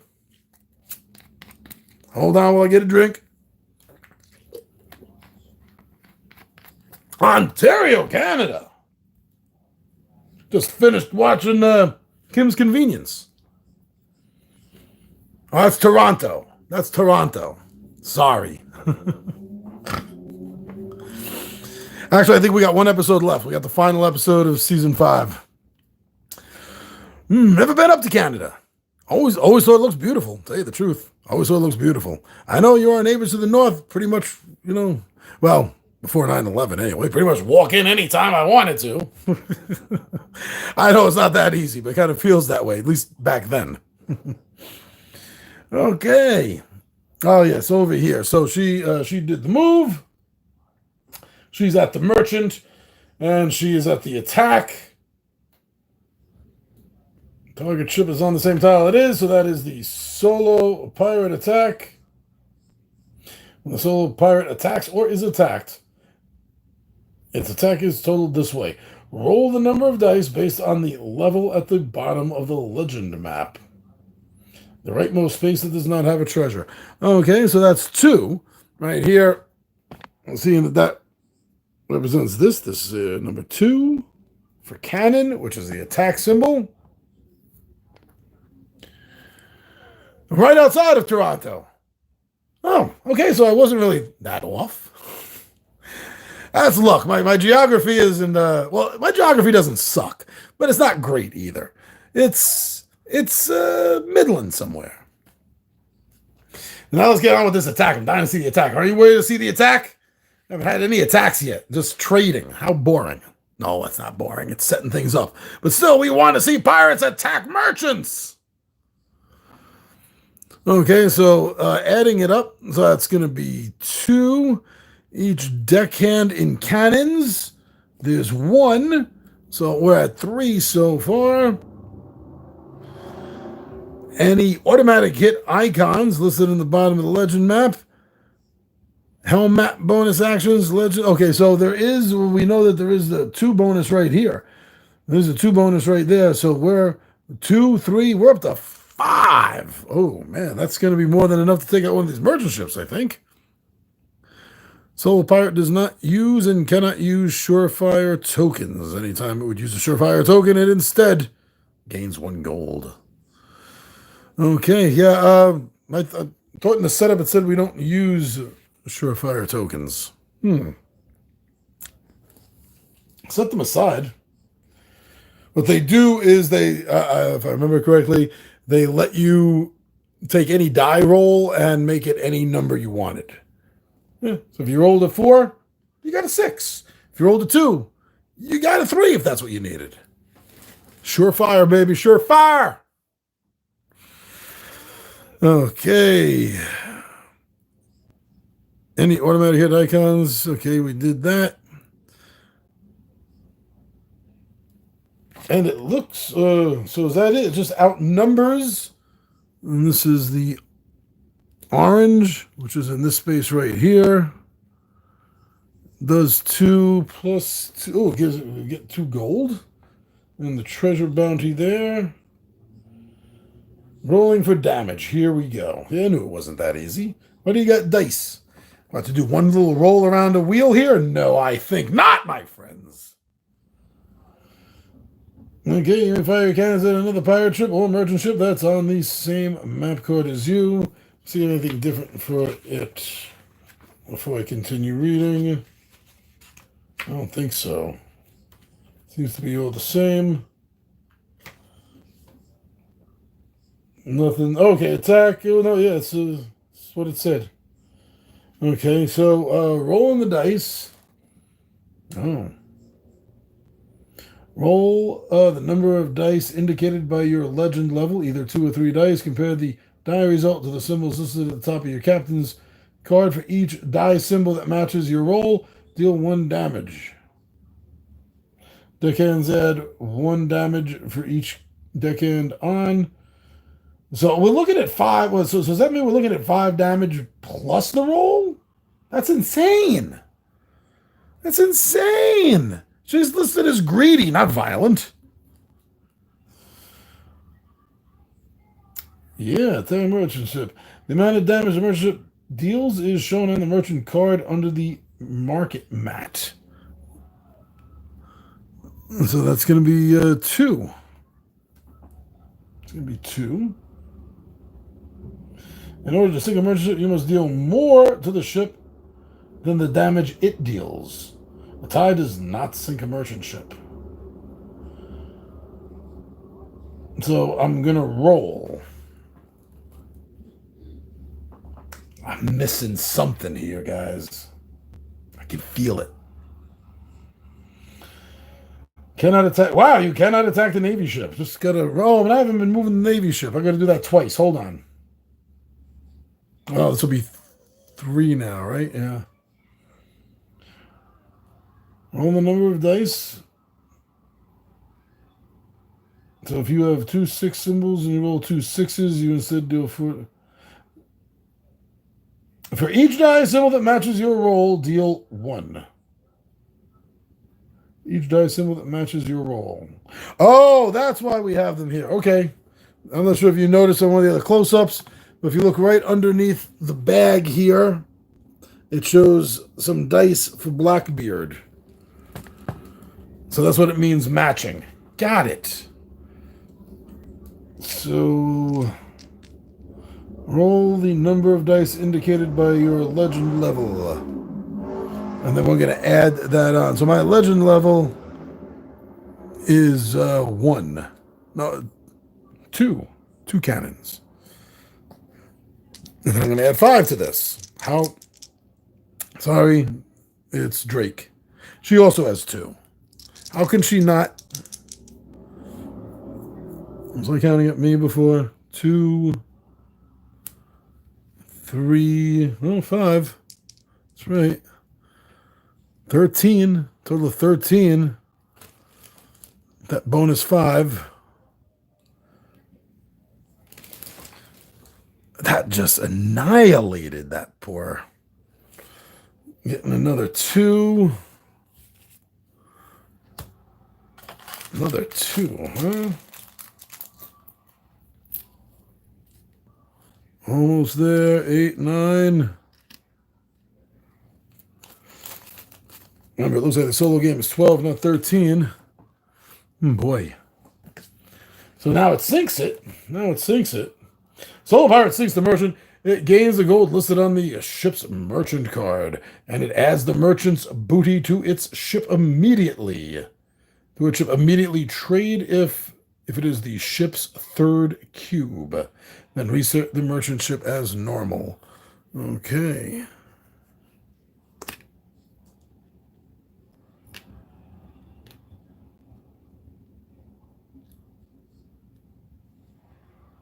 Hold on while I get a drink. Ontario, Canada. Just finished watching Kim's Convenience. Oh, that's Toronto. That's Toronto. Sorry. Actually, I think we got 1 episode left. We got the final episode of season 5. Never been up to Canada. Always thought it looks beautiful. Tell you the truth. Always thought it looks beautiful. I know you are neighbors to the north. Pretty much, well, before 9/11 anyway. Pretty much walk in anytime I wanted to. I know it's not that easy, but it kind of feels that way, at least back then. Okay. Oh, yes, over here. So she did the move. She's at the Merchant, and she is at the attack. Target ship is on the same tile it is, so that is the Solo Pirate attack. When the Solo Pirate attacks or is attacked, its attack is totaled this way. Roll the number of dice based on the level at the bottom of the legend map. The rightmost space that does not have a treasure. Okay, so that's 2. Right here, seeing that represents this. This is number 2 for cannon, which is the attack symbol. Right outside of Toronto. Oh, okay, so I wasn't really that off. That's luck. My geography isn't, my geography doesn't suck, but it's not great either. It's Midland somewhere. Now let's get on with this attack. I'm dying to see the attack. Are you ready to see the attack? I haven't had any attacks yet. Just trading. How boring. No, it's not boring. It's setting things up. But still, we want to see pirates attack merchants. Okay, so adding it up, so that's going to be 2 each deckhand in cannons. There's 1, so we're at 3 so far. Any automatic hit icons listed in the bottom of the legend map. Helm map bonus actions, legend. Okay, so we know that there is the 2 bonus right here. There's a 2 bonus right there, so we're 2, 3, we're up to 5. Oh, man, that's going to be more than enough to take out one of these merchant ships, I think. Solo Pirate does not use and cannot use surefire tokens. Anytime it would use a surefire token, it instead gains 1 gold. Okay, yeah, I thought in the setup it said we don't use surefire tokens. Set them aside. What they do is if I remember correctly, they let you take any die roll and make it any number you wanted. Yeah. So if you rolled a 4, you got a 6. If you rolled a 2, you got a 3 if that's what you needed. Surefire, baby, surefire. Okay. Any automatic hit icons? Okay, we did that. And it looks, so is that it? It just outnumbers. And this is the orange, which is in this space right here. Does 2 plus 2. Oh, we get 2 gold. And the treasure bounty there. Rolling for damage. Here we go. Yeah, I knew it wasn't that easy. What do you got? Dice. About to do one little roll around a wheel here? No, I think not, my friends. Okay, you can fire your cannons at another pirate ship or merchant ship that's on the same map card as you. See anything different for it before I continue reading? I don't think so. Seems to be all the same. Nothing. Okay, attack. Oh, no, yeah, it's what it said. Okay, so rolling the dice. Oh. Roll the number of dice indicated by your legend level, either 2 or 3 dice. Compare the die result to the symbols listed at the top of your captain's card. For each die symbol that matches your roll, deal 1 damage. Deckhands add 1 damage for each deckhand on. So we're looking at 5. So does that mean we're looking at 5 damage plus the roll? That's insane. That's insane. She's listed as greedy, not violent. Yeah, attack merchant ship. The amount of damage the merchant ship deals is shown on the merchant card under the market mat. So that's going to be 2. It's going to be 2. In order to sink a merchant ship, you must deal more to the ship than the damage it deals. A tie does not sink a merchant ship. So I'm going to roll. I'm missing something here, guys. I can feel it. Cannot attack. Wow, you cannot attack the Navy ship. Just got to roll. But I haven't been moving the Navy ship. I got to do that twice. Hold on. Oh, this will be 3 now, right? Yeah. Roll the number of dice. So if you have 2 6 symbols and you roll 2 6s, you instead do a 4. For each die symbol that matches your roll, deal 1. Each die symbol that matches your roll. Oh, that's why we have them here. Okay. I'm not sure if you noticed on one of the other close-ups, but if you look right underneath the bag here, it shows some dice for Blackbeard. So that's what it means matching. Got it. So roll the number of dice indicated by your legend level. And then we're going to add that on. So my legend level is 1. No, 2. 2 cannons. And then I'm going to add 5 to this. How? Sorry, it's Drake. She also has 2. How can she not? Was I counting at me before? 2, 3, 5. That's right. 13. Total of 13. That bonus 5. That just annihilated that poor. Getting another 2. Another 2, huh? Almost there. 8, 9. Remember, it looks like the solo game is 12, not 13. Boy. So now it sinks it. Solo Pirate sinks the merchant. It gains the gold listed on the ship's merchant card, and it adds the merchant's booty to its ship immediately. To which ship immediately trade if it is the ship's 3rd cube. Then reset the merchant ship as normal. Okay.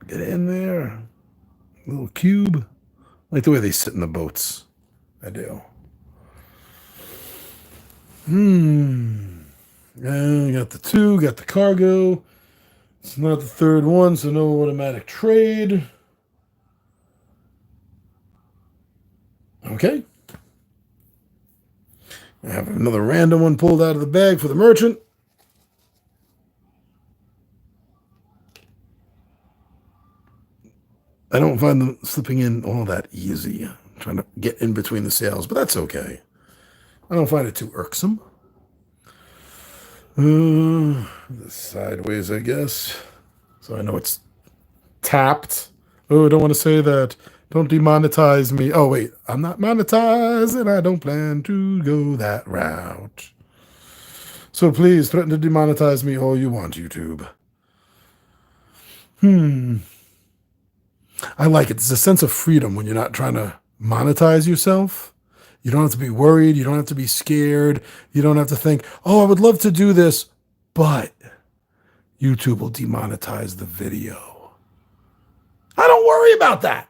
Get in there. Little cube. I like the way they sit in the boats. I do. Got the 2, got the cargo. It's not the 3rd one, so no automatic trade. Okay. I have another random one pulled out of the bag for the merchant. I don't find them slipping in all that easy. I'm trying to get in between the sails, but that's okay. I don't find it too irksome. Sideways, I guess. So I know it's tapped. Oh, I don't want to say that. Don't demonetize me. Oh, wait. I'm not monetized, and I don't plan to go that route. So please, threaten to demonetize me all you want, YouTube. I like it. There's a sense of freedom when you're not trying to monetize yourself. You don't have to be worried. You don't have to be scared. You don't have to think, oh, I would love to do this, but YouTube will demonetize the video. I don't worry about that.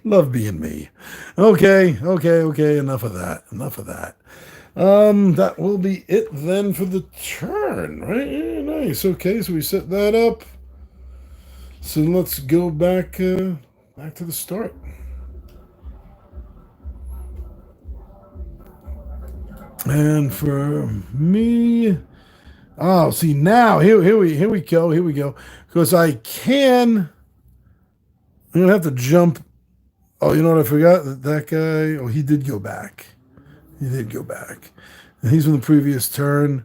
Love being me. Okay. Enough of that. That will be it then for the turn, right? Yeah, nice. Okay, so we set that up. So let's go back to the start. And for me, oh, see now here we go. Because I can. I'm gonna have to jump. Oh, you know what I forgot? That guy. Oh, he did go back. And he's from the previous turn.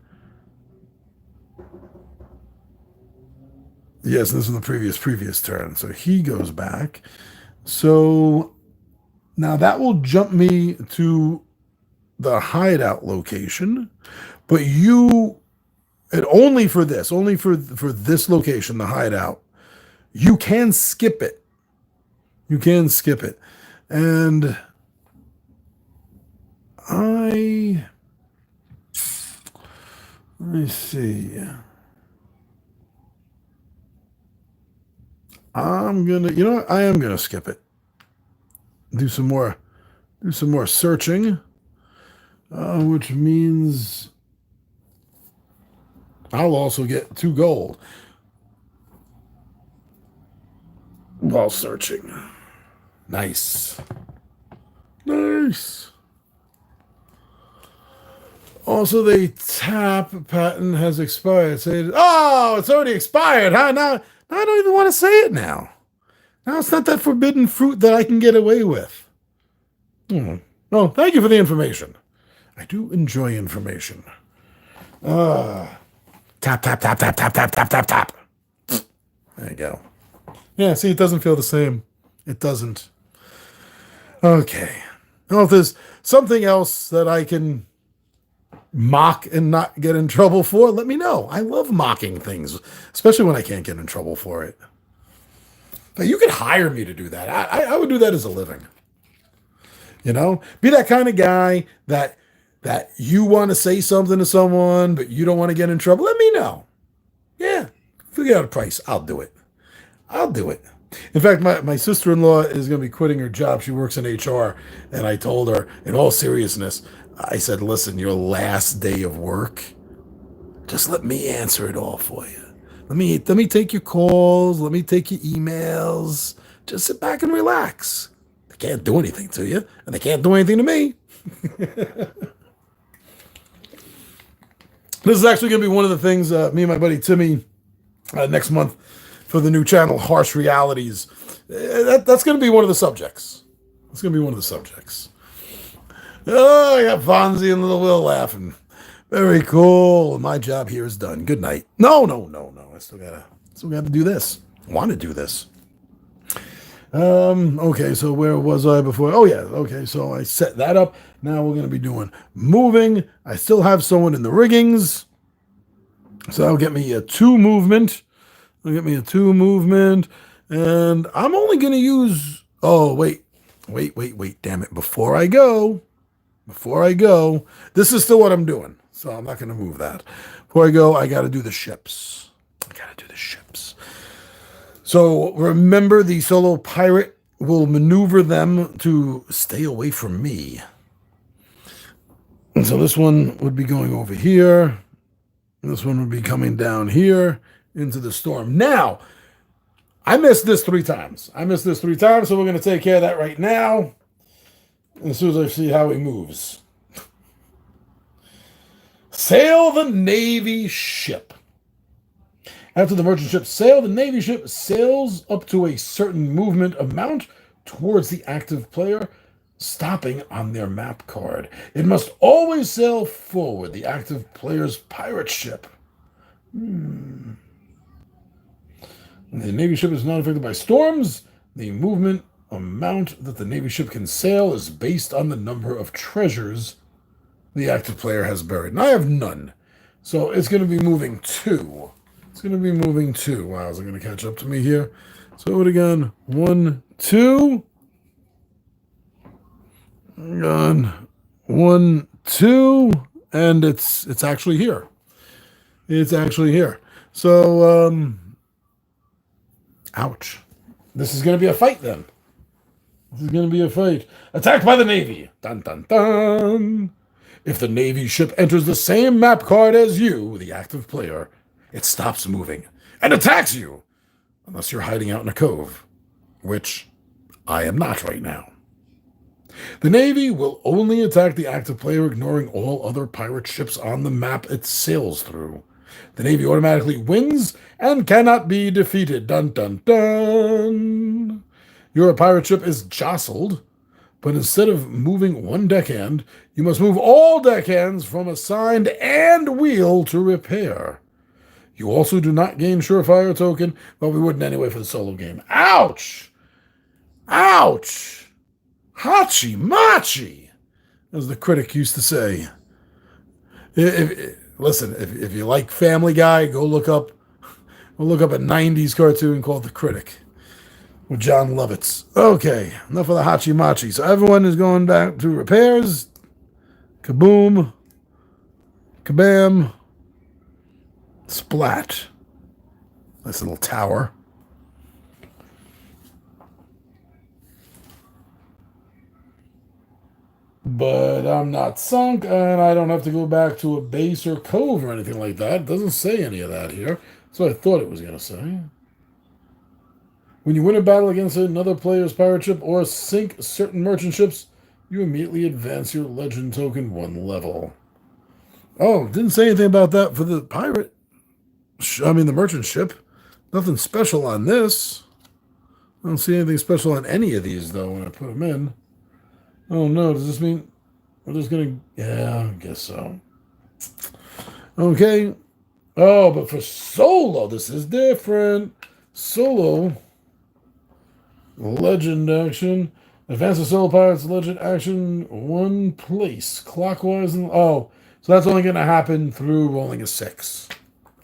Yes, this is the previous turn. So he goes back. So now that will jump me to the hideout location. But and only for this location, the hideout, you can skip it. And let me see. I am gonna skip it. Do some more searching, which means I'll also get 2 gold while searching. Nice. Also, the tap patent has expired. Say, oh, it's already expired, huh? Now I don't even want to say it now. Now it's not that forbidden fruit that I can get away with. Oh, thank you for the information. I do enjoy information. Tap. There you go. Yeah, see, it doesn't feel the same. It doesn't. Okay. Well, if there's something else that I can mock and not get in trouble for, let me know. I love mocking things, especially when I can't get in trouble for it. But you could hire me to do that. I would do that as a living. Be that kind of guy that you want to say something to someone, but you don't want to get in trouble. Let me know. Yeah, figure out a price. I'll do it. In fact, my sister-in-law is going to be quitting her job. She works in HR, and I told her, in all seriousness, I said, listen, your last day of work, just let me answer it all for you. Let me take your calls. Let me take your emails. Just sit back and relax. They can't do anything to you, and they can't do anything to me. This is actually going to be one of the things me and my buddy Timmy next month for the new channel, Harsh Realities. That's going to be one of the subjects. Oh, I got Fonzie and Little Will laughing. Very cool. My job here is done. Good night. No. I still gotta do this. I want to do this. Okay, so where was I before? Oh, yeah. Okay, so I set that up. Now we're going to be doing moving. I still have someone in the riggings. So that'll get me a 2 movement. And I'm only going to use... Oh, wait. Damn it. Before I go, this is still what I'm doing. So I'm not going to move that. Before I go, I got to do the ships. I got to do the ships. So remember, the solo pirate will maneuver them to stay away from me. And so this one would be going over here. This one would be coming down here into the storm. Now, I missed this 3 times. So we're going to take care of that right now. As soon as I see how he moves. Sail the Navy ship. After the merchant ship sail, the Navy ship sails up to a certain movement amount towards the active player, stopping on their map card. It must always sail forward, the active player's pirate ship. The Navy ship is not affected by storms. The movement amount that the Navy ship can sail is based on the number of treasures the active player has buried. And I have none. So it's going to be moving 2. It's going to be moving 2. Wow, is it going to catch up to me here? So it again. 1, 2. Gone. 1, 2. And it's actually here. It's actually here. So, ouch. This is going to be a fight then. This is going to be a fight. Attacked by the Navy. Dun, dun, dun. If the Navy ship enters the same map card as you, the active player, it stops moving and attacks you. Unless you're hiding out in a cove. Which I am not right now. The Navy will only attack the active player, ignoring all other pirate ships on the map it sails through. The Navy automatically wins and cannot be defeated. Dun, dun, dun. Your pirate ship is jostled, but instead of moving one deckhand, you must move all deckhands from assigned and wheel to repair. You also do not gain surefire token, but we wouldn't anyway for the solo game. Ouch! Ouch! Hachi Machi, as the critic used to say. Listen, if you like Family Guy, go look up a 90s cartoon called The Critic with John Lovitz. Okay, enough of the Hachi Machi. So everyone is going back to repairs. Kaboom. Kabam. Splat. Nice little tower. But I'm not sunk, and I don't have to go back to a base or cove or anything like that. It doesn't say any of that here. So I thought it was going to say. When you win a battle against another player's pirate ship or sink certain merchant ships, you immediately advance your legend token 1 level. Oh, didn't say anything about that for the pirate. The merchant ship. Nothing special on this. I don't see anything special on any of these, though, when I put them in. Oh, no. Does this mean we're just going to... Yeah, I guess so. Okay. Oh, but for solo, this is different. Solo... Legend action. Advance the solo pirate's legend action 1 place. Clockwise. So that's only going to happen through rolling a 6.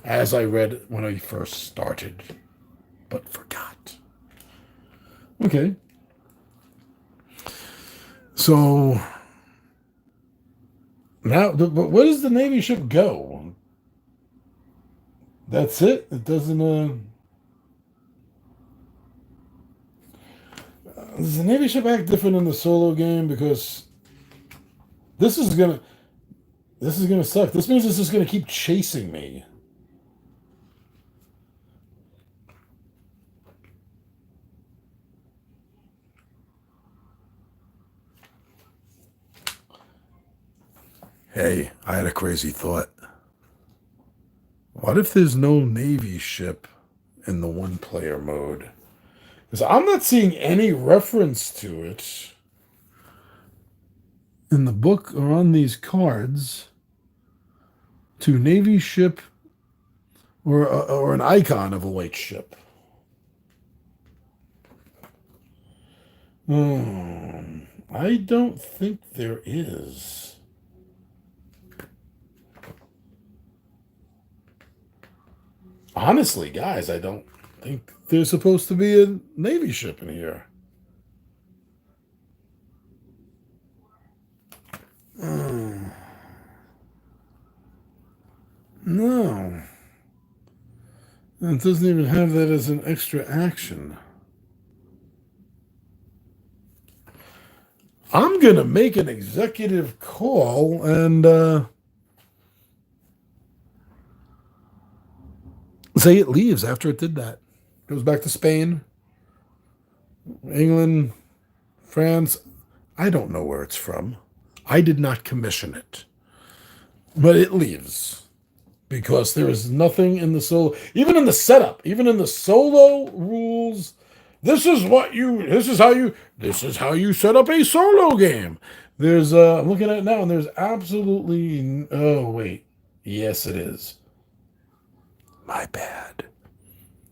As I read when I first started. But forgot. Okay. So. Now, but where does the Navy ship go? That's it? It doesn't... Does the Navy ship act different in the solo game? Because this is gonna suck. This means this is gonna keep chasing me. Hey, I had a crazy thought. What if there's no Navy ship in the 1-player mode? Because I'm not seeing any reference to it in the book or on these cards to Navy ship or an icon of a white ship. I don't think there is. Honestly, guys, I don't think there's supposed to be a Navy ship in here. No. It doesn't even have that as an extra action. I'm going to make an executive call and say it leaves after it did that. Goes back to Spain, England, France. I don't know where it's from. I did not commission it. But it leaves. Because there is nothing in the solo, even in the setup, even in the solo rules. This is how you set up a solo game. There's I'm looking at it now, and there's absolutely, oh wait, yes it is. My bad.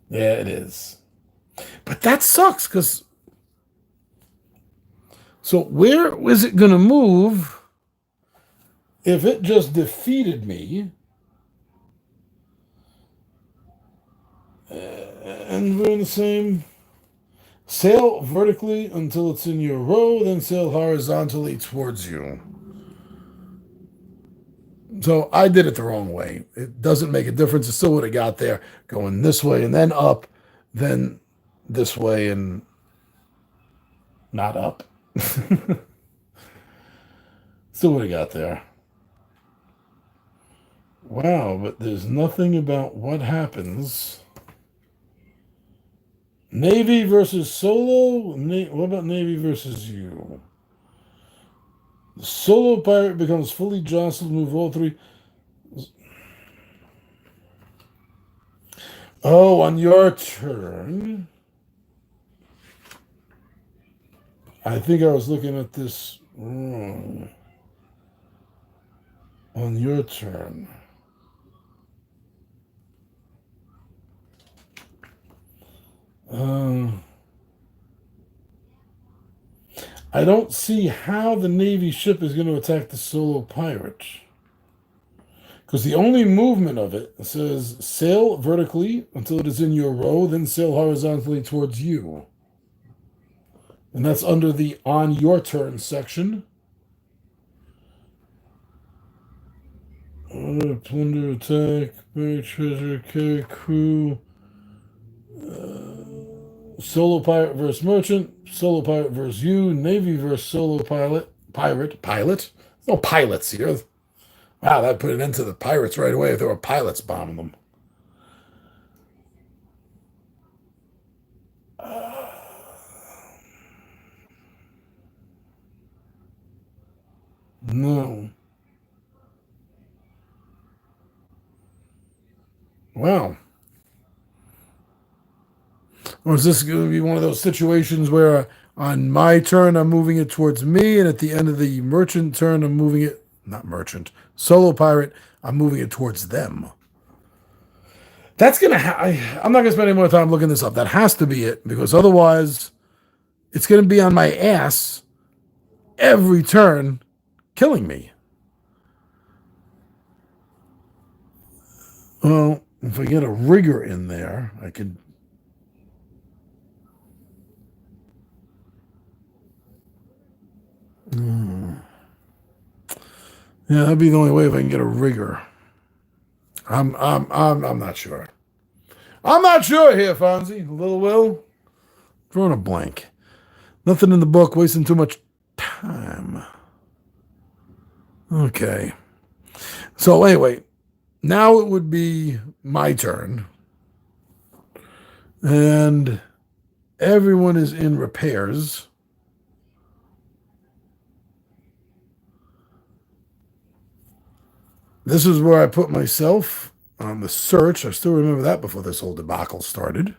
Yeah, it is. But that sucks because, so where is it gonna move if it just defeated me? And we're in the same. Sail vertically until it's in your row, then sail horizontally towards you. So I did it the wrong way. It doesn't make a difference. It still would have got there going this way and then up, then this way and not up. Still would have got there. Wow, but there's nothing about what happens. Navy versus solo? What about Navy versus you? The solo pirate becomes fully jostled, move all three. Oh, on your turn. I think I was looking at this wrong. On your turn. I don't see how the Navy ship is going to attack the solo pirate. Because the only movement of it says sail vertically until it is in your row, then sail horizontally towards you. And that's under the on your turn section. Plunder, attack, bury treasure, carry crew. Solo pirate versus merchant, solo pirate versus you, Navy versus solo pilot. No pilots here. Wow, that put an end to the pirates right away if there were pilots bombing them. No. Wow. Or is this going to be one of those situations where on my turn I'm moving it towards me, and at the end of the merchant turn I'm moving it, not merchant, solo pirate, I'm moving it towards them? That's going to, I'm not going to spend any more time looking this up. That has to be it, because otherwise it's going to be on my ass every turn, killing me. Well, if I get a rigger in there, I could. Yeah, that'd be the only way if I can get a rigger. I'm not sure. I'm not sure here, Fonzie. Little Will. Drawing a blank. Nothing in the book, wasting too much time. Okay. So anyway, now it would be my turn. And everyone is in repairs. This is where I put myself on the search. I still remember that before this whole debacle started.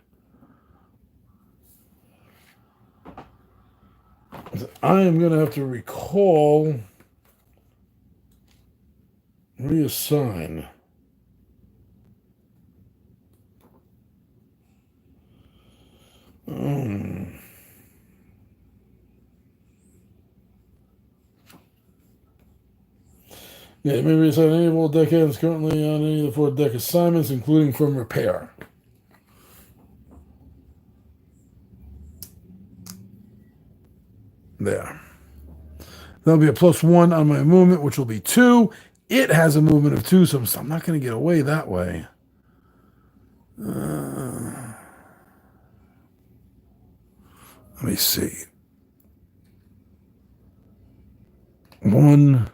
I am going to have to recall, reassign. Yeah, maybe assign any of all deckhands currently on any of the 4 deck assignments, including from repair. There. That'll be a +1 on my movement, which will be 2. it has a movement of 2, so I'm not going to get away that way. Let me see. 1,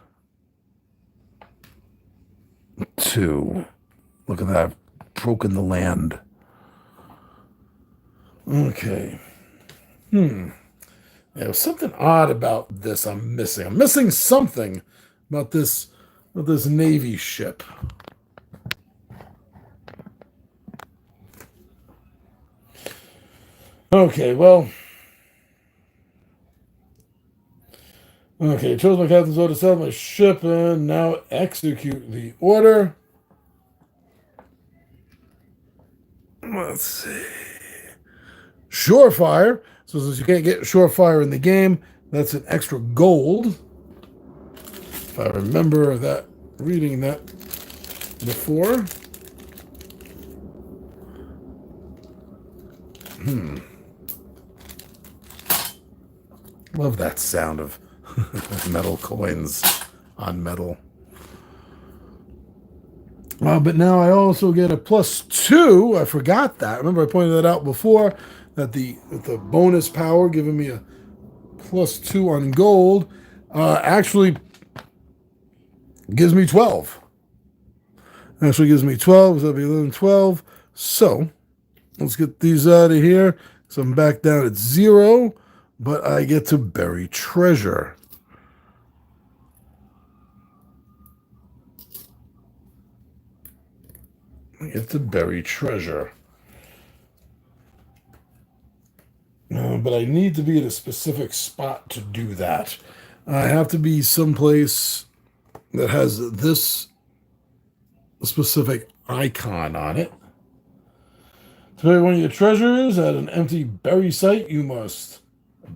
2. Look at that. I've broken the land. Okay. There's something odd about this I'm missing. I'm missing something about this Navy ship. Okay, well. Okay, chose my captain's order to sell my ship and now execute the order. Let's see. Surefire. So since you can't get Surefire in the game, that's an extra gold. If I remember that, reading that before. Love that sound of metal coins on metal. But now I also get a +2. I forgot that. Remember I pointed that out before, that the bonus power giving me a +2 on gold actually gives me 12. Actually gives me 12, so that'll be 11, 12. So let's get these out of here. So I'm back down at 0, but I get to bury treasure. I get to bury treasure. But I need to be at a specific spot to do that. I have to be someplace that has this specific icon on it. To bury one of your treasures at an empty bury site, you must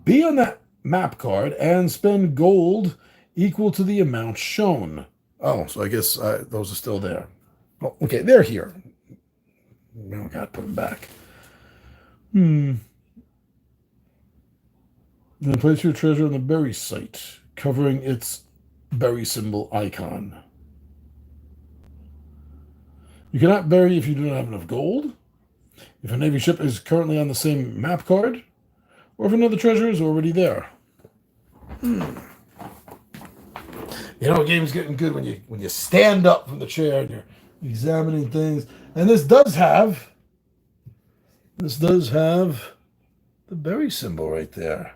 be on that map card and spend gold equal to the amount shown. Oh, so I guess those are still there. Oh, okay, they're here. Oh, God, put them back. Then place your treasure on the bury site, covering its bury symbol icon. You cannot bury if you do not have enough gold, if a Navy ship is currently on the same map card, or if another treasure is already there. You know, a game's getting good when you stand up from the chair and you're examining things. And this does have the bury symbol right there.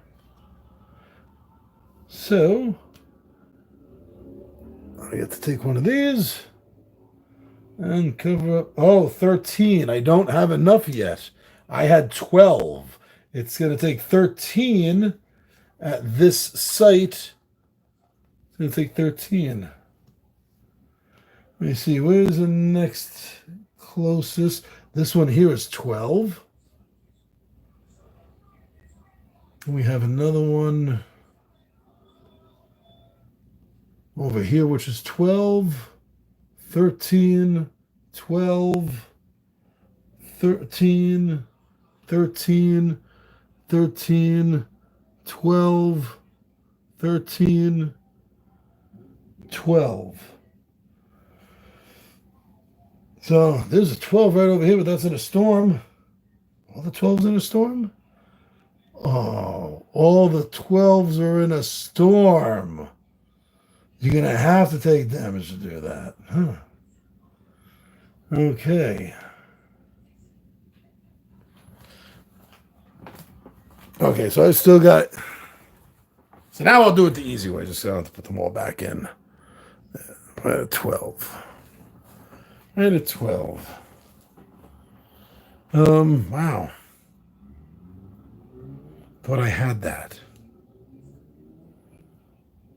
So I get to take one of these and cover up. Oh, 13. I don't have enough yet. I had 12. It's going to take 13 at this site. It's going to take 13. Let me see. Where's the next closest? This one here is 12. We have another one over here, which is 12, 13, 12, 13, 13, 13, 12, 13, 12. So there's a 12 right over here, but that's in a storm. All the 12s in a storm? Oh, all the 12s are in a storm. You're going to have to take damage to do that. Huh. Okay. Okay, so I still got... So now I'll do it the easy way, just so I don't have to put them all back in. Right at 12. Right at 12. Wow. Thought I had that.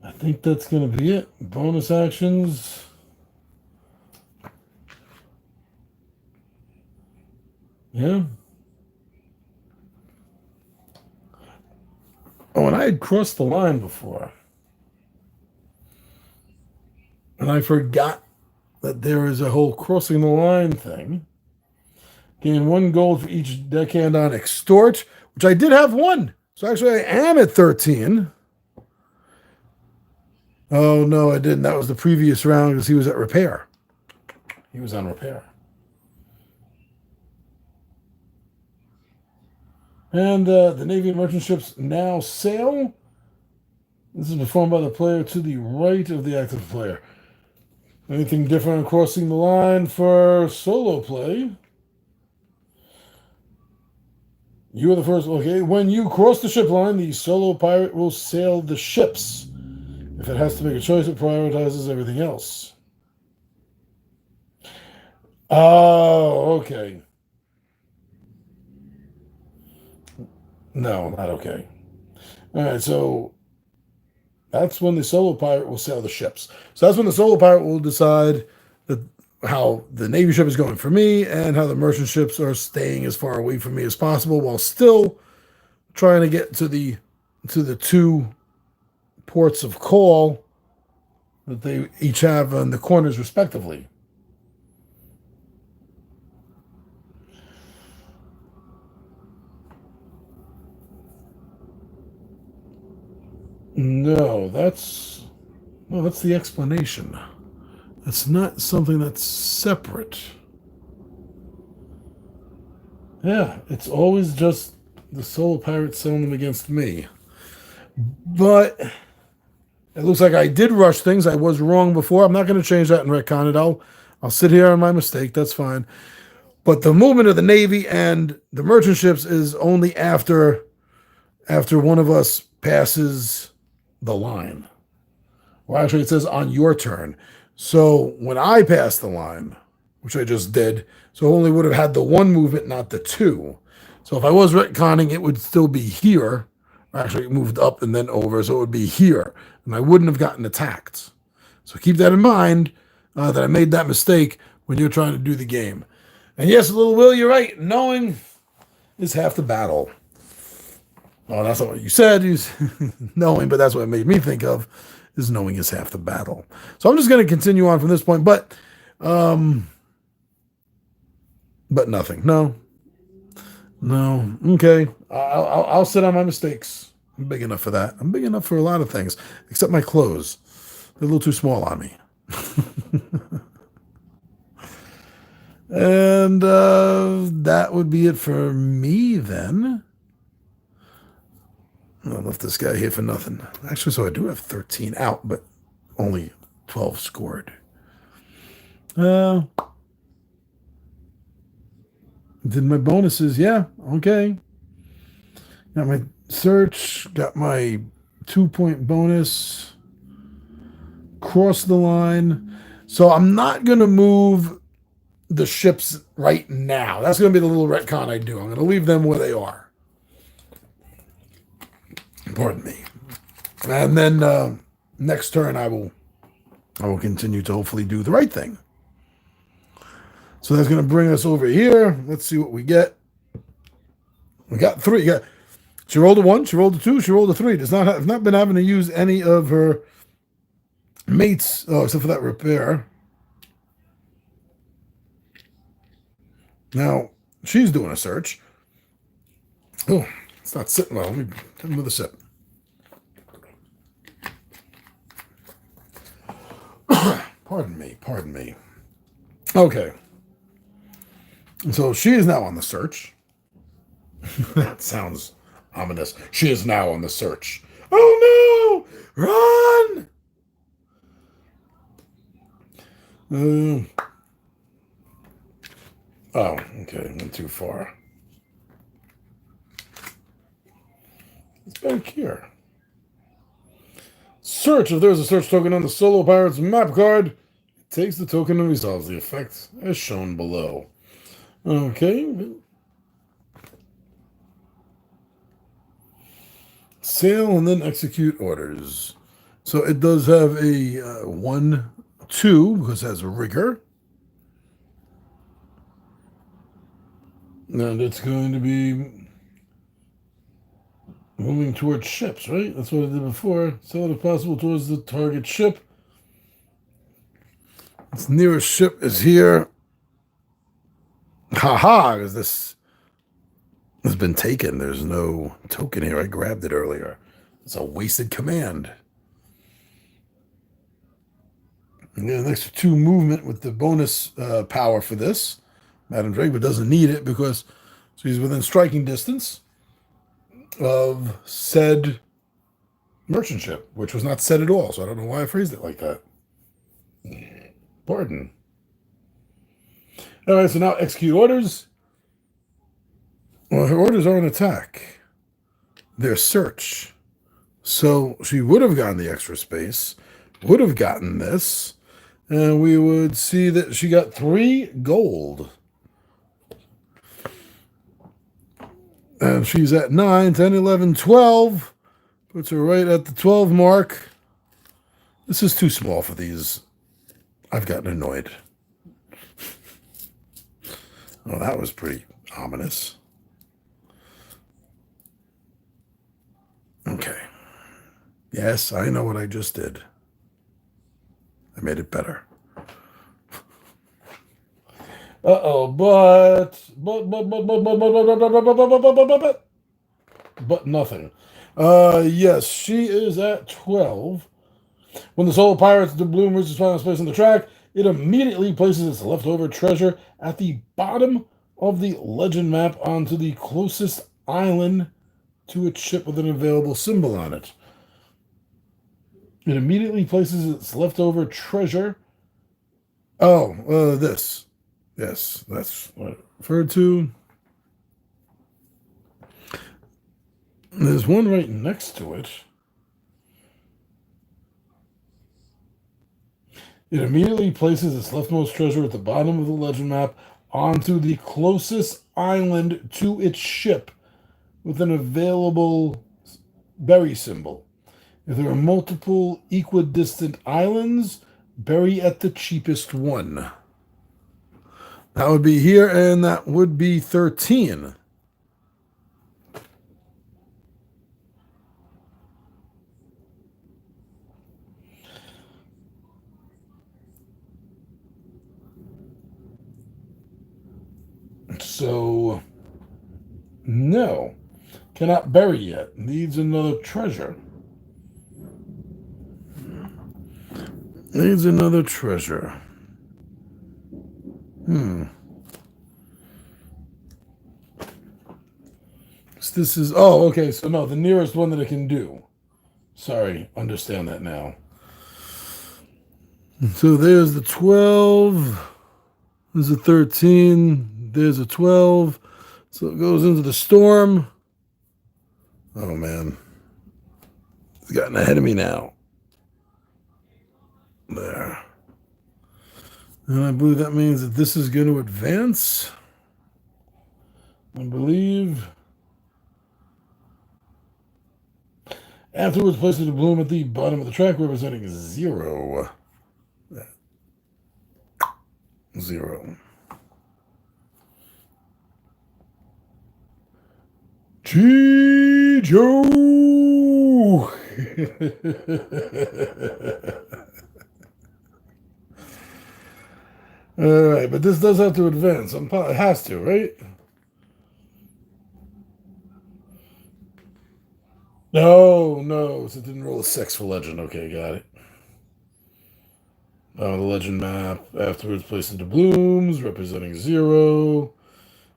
I think that's going to be it. Bonus actions. Yeah. Oh, and I had crossed the line before. And I forgot that there is a whole crossing the line thing. Gain 1 gold for each deckhand on extort, which I did have 1. So actually I am at 13. Oh, no, I didn't. That was the previous round because he was at repair. He was on repair. And the Navy and merchant ships now sail. This is performed by the player to the right of the active player. Anything different on crossing the line for solo play? You are the first. Okay, when you cross the ship line, the solo pirate will sail the ships. If it has to make a choice, it prioritizes everything else. Oh, okay. No, not okay. All right, so that's when the solo pirate will sail the ships. So that's when the solo pirate will decide that how the Navy ship is going for me and how the merchant ships are staying as far away from me as possible while still trying to get to the two ports of call that they each have on the corners respectively. No, that's the explanation. That's not something that's separate. Yeah, it's always just the solo pirates selling them against me. But it looks like I did rush things. I was wrong before. I'm not going to change that and retcon it. I'll sit here on my mistake. That's fine. But the movement of the Navy and the merchant ships is only after one of us passes the line. Well, actually, it says on your turn. So when I pass the line, which I just did, so I only would have had the one movement, not the two. So if I was retconning, it would still be here. Actually, it moved up and then over, so it would be here, and I wouldn't have gotten attacked. So keep that in mind that I made that mistake when you're trying to do the game. And yes, little Will, you're right. Knowing is half the battle. Oh, that's not what you said. Knowing, but that's what it made me think of. Is knowing is half the battle. So I'm just going to continue on from this point, but nothing. No. Okay. I'll sit on my mistakes. I'm big enough for that. I'm big enough for a lot of things, except my clothes. They're a little too small on me. And that would be it for me then. I left this guy here for nothing. Actually, so I do have 13 out, but only 12 scored. Did my bonuses. Yeah, okay. Got my search, got my 2-point bonus, cross the line. So I'm not going to move the ships right now. That's going to be the little retcon I do. I'm going to leave them where they are. Pardon me. And then next turn I will continue to hopefully do the right thing. So that's going to bring us over here. Let's see what we get. We got 3. She rolled a 1, she rolled a 2, she rolled a 3. I've not been having to use any of her mates, except for that repair. Now, she's doing a search. Oh, it's not sitting well. Let me have another sip. Pardon me. Okay. So she is now on the search. That sounds ominous. She is now on the search. Oh no! Run! Oh, okay. Went too far. It's back here. Search. If there's a search token on the Solo Pirates map card, it takes the token and resolves the effect as shown below. Okay. Sail and then execute orders. So it does have a 1-2 because it has a rigor. And it's going to be moving towards ships, right? That's what I did before. Sail if possible towards the target ship. Its nearest ship is here. Haha, because this has been taken. There's no token here. I grabbed it earlier. It's a wasted command. And then next to 2 movement with the bonus power for this. Madam Drake, but doesn't need it because she's within striking distance of said merchant ship, which was not said at all. So I don't know why I phrased it like that. Pardon. All right, so now execute orders. Well, her orders are an attack. They're search. So she would have gotten the extra space, would have gotten this, and we would see that she got 3 gold. And she's at 9, 10, 11, 12. Puts her right at the 12 mark. This is too small for these. I've gotten annoyed. Oh, that was pretty ominous. Okay. Yes, I know what I just did. I made it better. Uh-oh, but nothing. Yes, she is at 12. When the Soul Pirate's doubloon reaches its final space on the track, it immediately places its leftover treasure at the bottom of the legend map onto the closest island to its ship with an available symbol on it. It immediately places its leftover treasure. Oh, this. Yes, that's what I referred to. There's one right next to it. It immediately places its leftmost treasure at the bottom of the legend map onto the closest island to its ship with an available berry symbol. If there are multiple equidistant islands, bury at the cheapest one. That would be here, and that would be 13. So, no. Cannot bury yet. Needs another treasure. Needs another treasure. So this is... Oh, okay. So, no, the nearest one that it can do. Sorry. Understand that now. So, there's the 12. There's a 13. There's a 12. So, it goes into the storm. Oh, man. It's gotten ahead of me now. There. And I believe that means that this is going to advance. I believe. Afterwards, place the bloom at the bottom of the track, representing 0. 0. Joe. All right, but this does have to advance. It has to, right? No, so it didn't roll a 6 for legend. Okay, got it. The legend map afterwards placed into blooms, representing 0.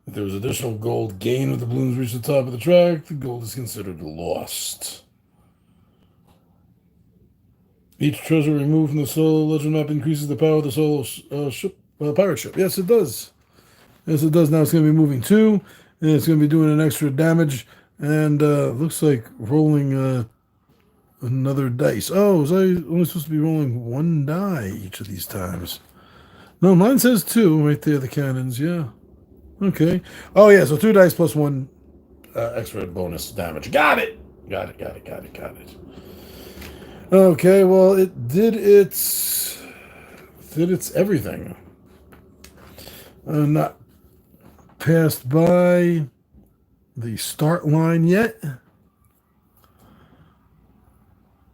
If there was additional gold gained with the blooms reach the top of the track, the gold is considered lost. Each treasure removed from the solo legend map increases the power of the solo pirate ship. Yes, it does. Yes, it does. Now it's going to be moving 2, and it's going to be doing an extra damage, and looks like rolling another dice. Oh, was I only supposed to be rolling 1 die each of these times? No, mine says 2 right there, the cannons, yeah. Okay. Oh, yeah, so 2 dice plus 1 extra bonus damage. Got it! Got it. Okay, well, it did its everything. Not passed by the start line yet.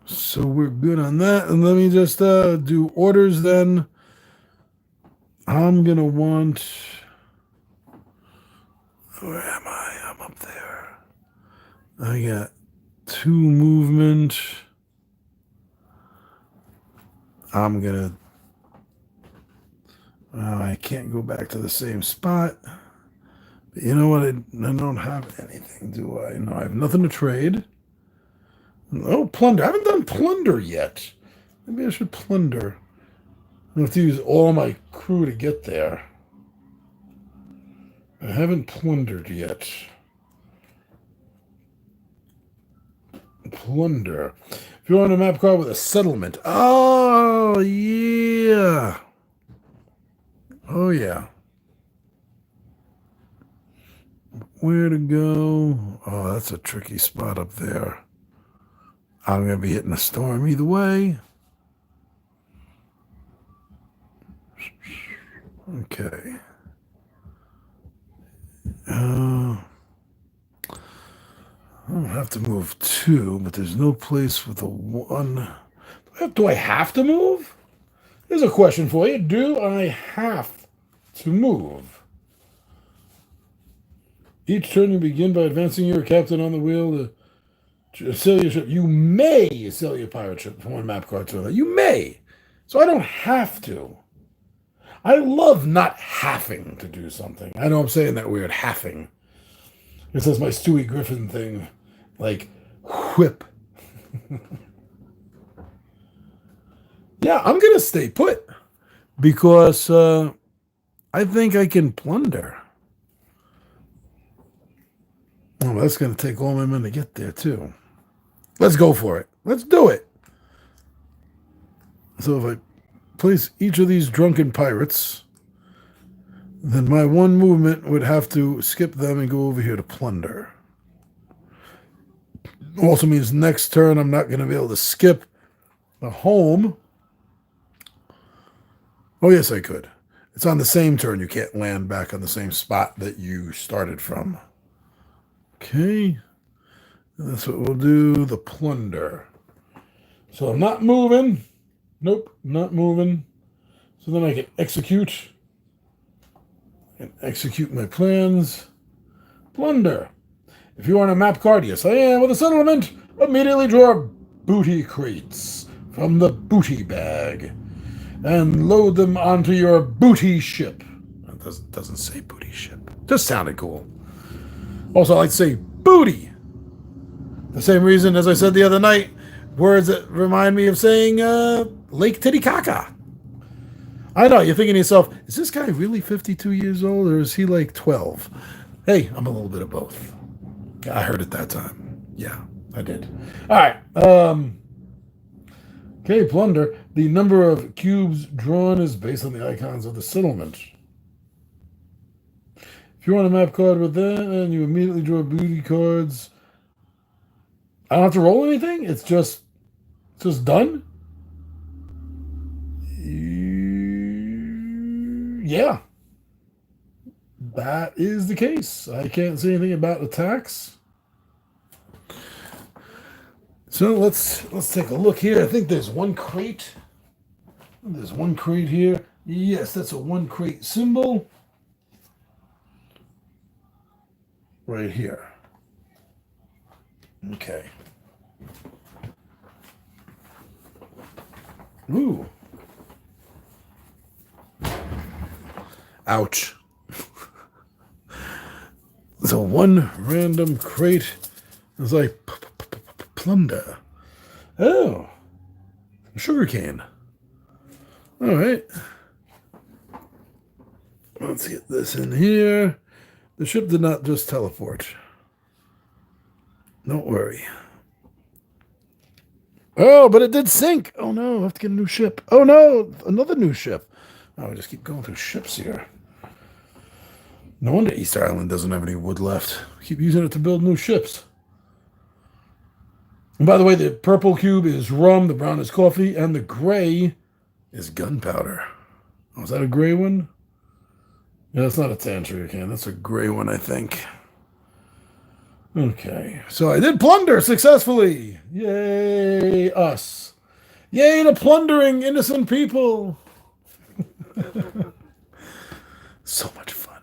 So we're good on that. And let me just do orders then. I'm going to want... Where am I? I'm up there. I got 2 movement. I'm going to Oh, I can't go back to the same spot. But you know what? I don't have anything, do I? No, I have nothing to trade. Oh, plunder. I haven't done plunder yet. Maybe I should plunder. I have to use all my crew to get there. I haven't plundered yet. Plunder. If you're on a map card with a settlement. Oh, yeah. Oh, yeah. Where to go? Oh, that's a tricky spot up there. I'm going to be hitting a storm either way. Okay. I don't have to move 2, but there's no place with a 1. Do I have to move? Here's a question for you. Do I have to move? Each turn you begin by advancing your captain on the wheel to sell your ship. You may sell your pirate ship from one map card to another. You may. So I don't have to. I love not having to do something. I know I'm saying that weird, having. It's just my Stewie Griffin thing. Like, whip. Yeah, I'm going to stay put. Because I think I can plunder. Oh, that's going to take all my men to get there, too. Let's go for it. Let's do it. So if I place each of these drunken pirates, then my one movement would have to skip them and go over here to plunder. Also means next turn I'm not going to be able to skip a home. Oh, yes, I could. It's on the same turn. You can't land back on the same spot that you started from. Okay. That's what we'll do, the plunder. So I'm not moving. Nope, not moving. So then I can execute. And execute my plans. Plunder. If you are on a map card, yes, I am. With a settlement, immediately draw booty crates from the booty bag and load them onto your booty ship. It doesn't say booty ship. Just sounded cool. Also, I like to say booty. The same reason, as I said the other night, words that remind me of saying Lake Titicaca. I know, you're thinking to yourself, is this guy really 52 years old or is he like 12? Hey, I'm a little bit of both. I heard it that time. Yeah, I did. All right. Okay, plunder. The number of cubes drawn is based on the icons of the settlement. If you want a map card with that, and you immediately draw booty cards, I don't have to roll anything? It's just done? Yeah. That is the case. I can't say anything about attacks. So let's take a look here. I think there's one crate. There's one crate here. Yes, that's a one crate symbol. Right here. Okay. Ooh. Ouch. So one random crate is like plunder. Oh. Sugarcane. All right. Let's get this in here. The ship did not just teleport. Don't worry. Oh, but it did sink. Oh, no. I have to get a new ship. Oh, no. Another new ship. Oh, we just keep going through ships here. No wonder East Island doesn't have any wood left. We keep using it to build new ships. And by the way, the purple cube is rum, the brown is coffee, and the gray is gunpowder. Oh, is that a gray one? Yeah, that's not a Tantrier can. That's a gray one, I think. Okay, so I did plunder successfully. Yay, us. Yay to plundering innocent people. So much fun.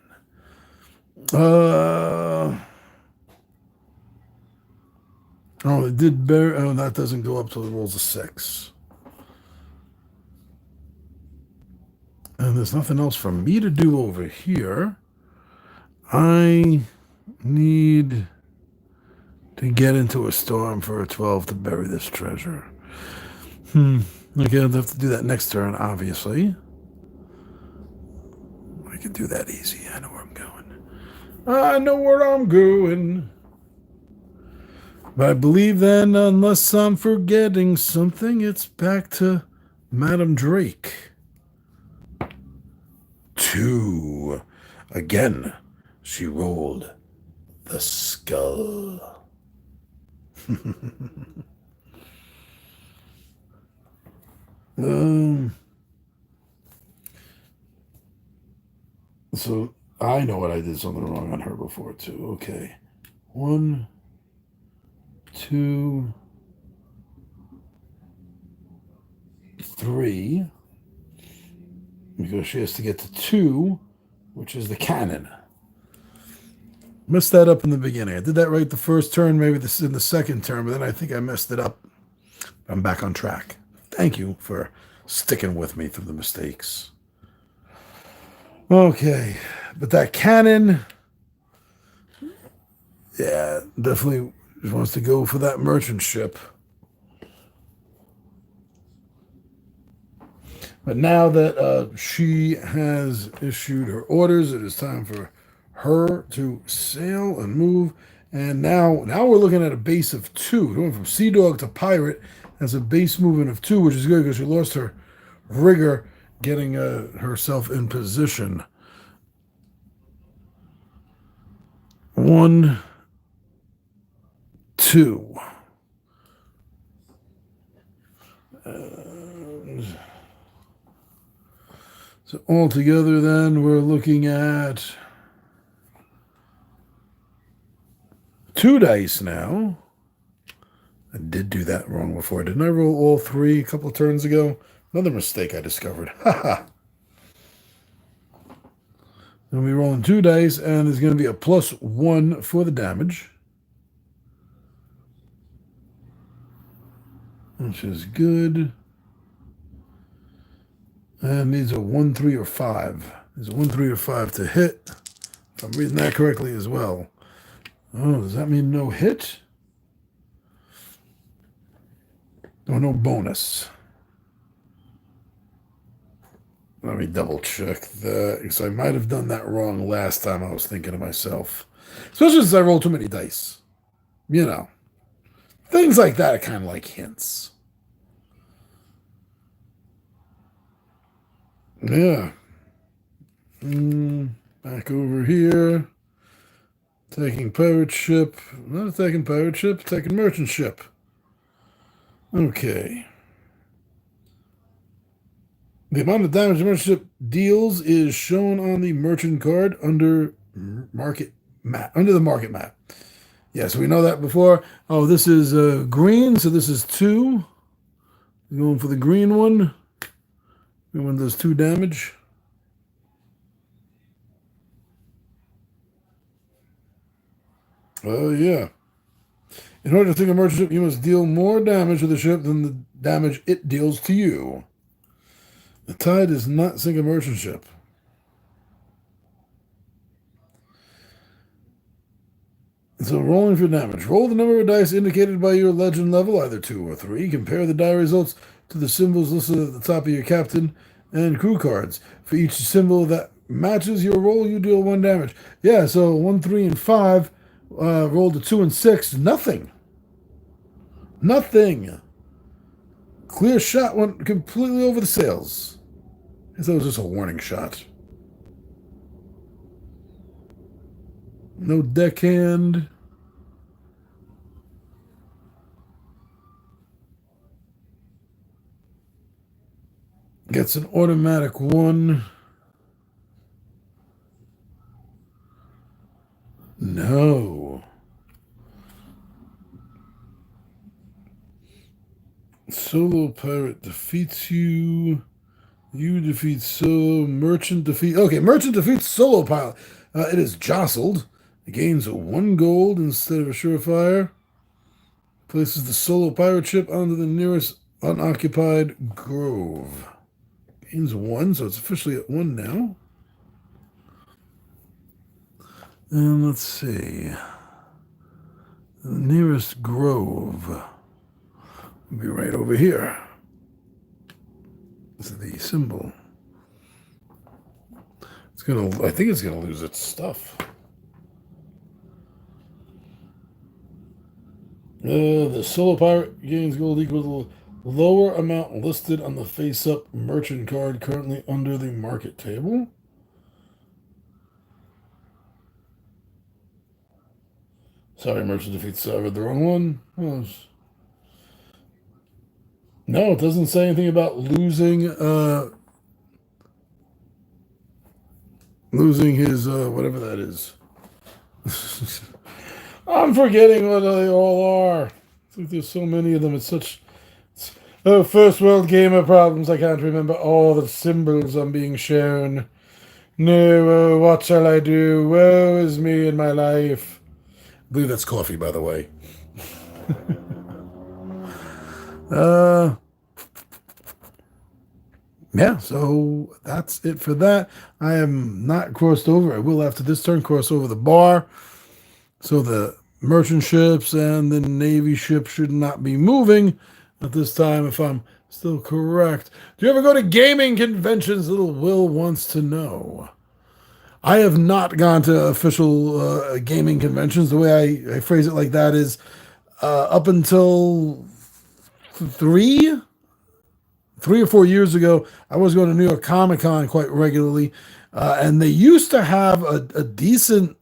Oh, it did bear. Oh, that doesn't go up till it rolls a 6. And there's nothing else for me to do over here. I need to get into a storm for a 12 to bury this treasure. Okay, I'll have to do that next turn, obviously. I can do that easy. I know where I'm going. I know where I'm going. But I believe then, unless I'm forgetting something, it's back to Madam Drake. 2. Again, she rolled the skull. So I know what I did something wrong on her before too. Okay. 1, 2, 3. Because she has to get to 2, which is the cannon. Messed that up in the beginning. I did that right the first turn, maybe this in the second turn, but then I think I messed it up. I'm back on track. Thank you for sticking with me through the mistakes. Okay, but that cannon, yeah, definitely wants to go for that merchant ship. But now that she has issued her orders, it is time for her to sail and move. And now we're looking at a base of 2. Going from Sea Dog to Pirate has a base movement of 2, which is good because she lost her rigor getting herself in position. 1, 2. So altogether then we're looking at 2 dice now. I did do that wrong before. Didn't I roll all 3 a couple of turns ago? Another mistake I discovered. Haha. Then we roll in 2 dice, and there's going to be a +1 for the damage. Which is good. And needs a 1, 3, or 5. There's a 1, 3, or 5 to hit. If I'm reading that correctly as well. Oh, does that mean no hit? Or no bonus? Let me double check that, because I might have done that wrong last time I was thinking to myself. Especially since I rolled too many dice. You know. Things like that are kind of like hints. Yeah. Back over here. Taking pirate ship. Not attacking pirate ship, attacking merchant ship. Okay. The amount of damage the merchant ship deals is shown on the merchant card under market map. Under the market map. Yeah, so we know that before. Oh, this is green, so this is 2. Going for the green one. Green one does 2 damage. Oh, yeah. In order to sink a merchant ship, you must deal more damage to the ship than the damage it deals to you. The tide does not sink a merchant ship. So rolling for damage. Roll the number of dice indicated by your legend level, either 2 or 3. Compare the die results to the symbols listed at the top of your captain and crew cards. For each symbol that matches your roll, you deal 1 damage. Yeah, so 1, 3, and 5 rolled a 2 and 6. Nothing. Nothing. Clear shot went completely over the sails. I guess that was just a warning shot. No deckhand. Gets an automatic 1. No. Solo pirate defeats you. You defeat solo. Merchant defeat. Okay, merchant defeats solo pilot. It is jostled. It gains 1 gold instead of a surefire. Places the solo pirate ship onto the nearest unoccupied grove. Gains 1, so it's officially at 1 now. And let's see. The nearest grove will be right over here. This is the symbol. I think it's gonna lose its stuff. The solo pirate gains gold equal to the lower amount listed on the face-up merchant card currently under the market table. Sorry, merchant defeats. I read the wrong one. No, it doesn't say anything about losing his whatever that is. I'm forgetting what they all are. I think there's so many of them. First world gamer problems. I can't remember all the symbols I'm being shown. No, what shall I do? Woe is me in my life. I believe that's coffee, by the way. Yeah, so that's it for that. I am not crossed over. I will, after this turn, cross over the bar. So the merchant ships and the navy ship should not be moving at this time, if I'm still correct. Do you ever go to gaming conventions? Little Will wants to know. I have not gone to official gaming conventions. The way I phrase it like that is up until three or 4 years ago, I was going to New York Comic Con quite regularly, and they used to have a decent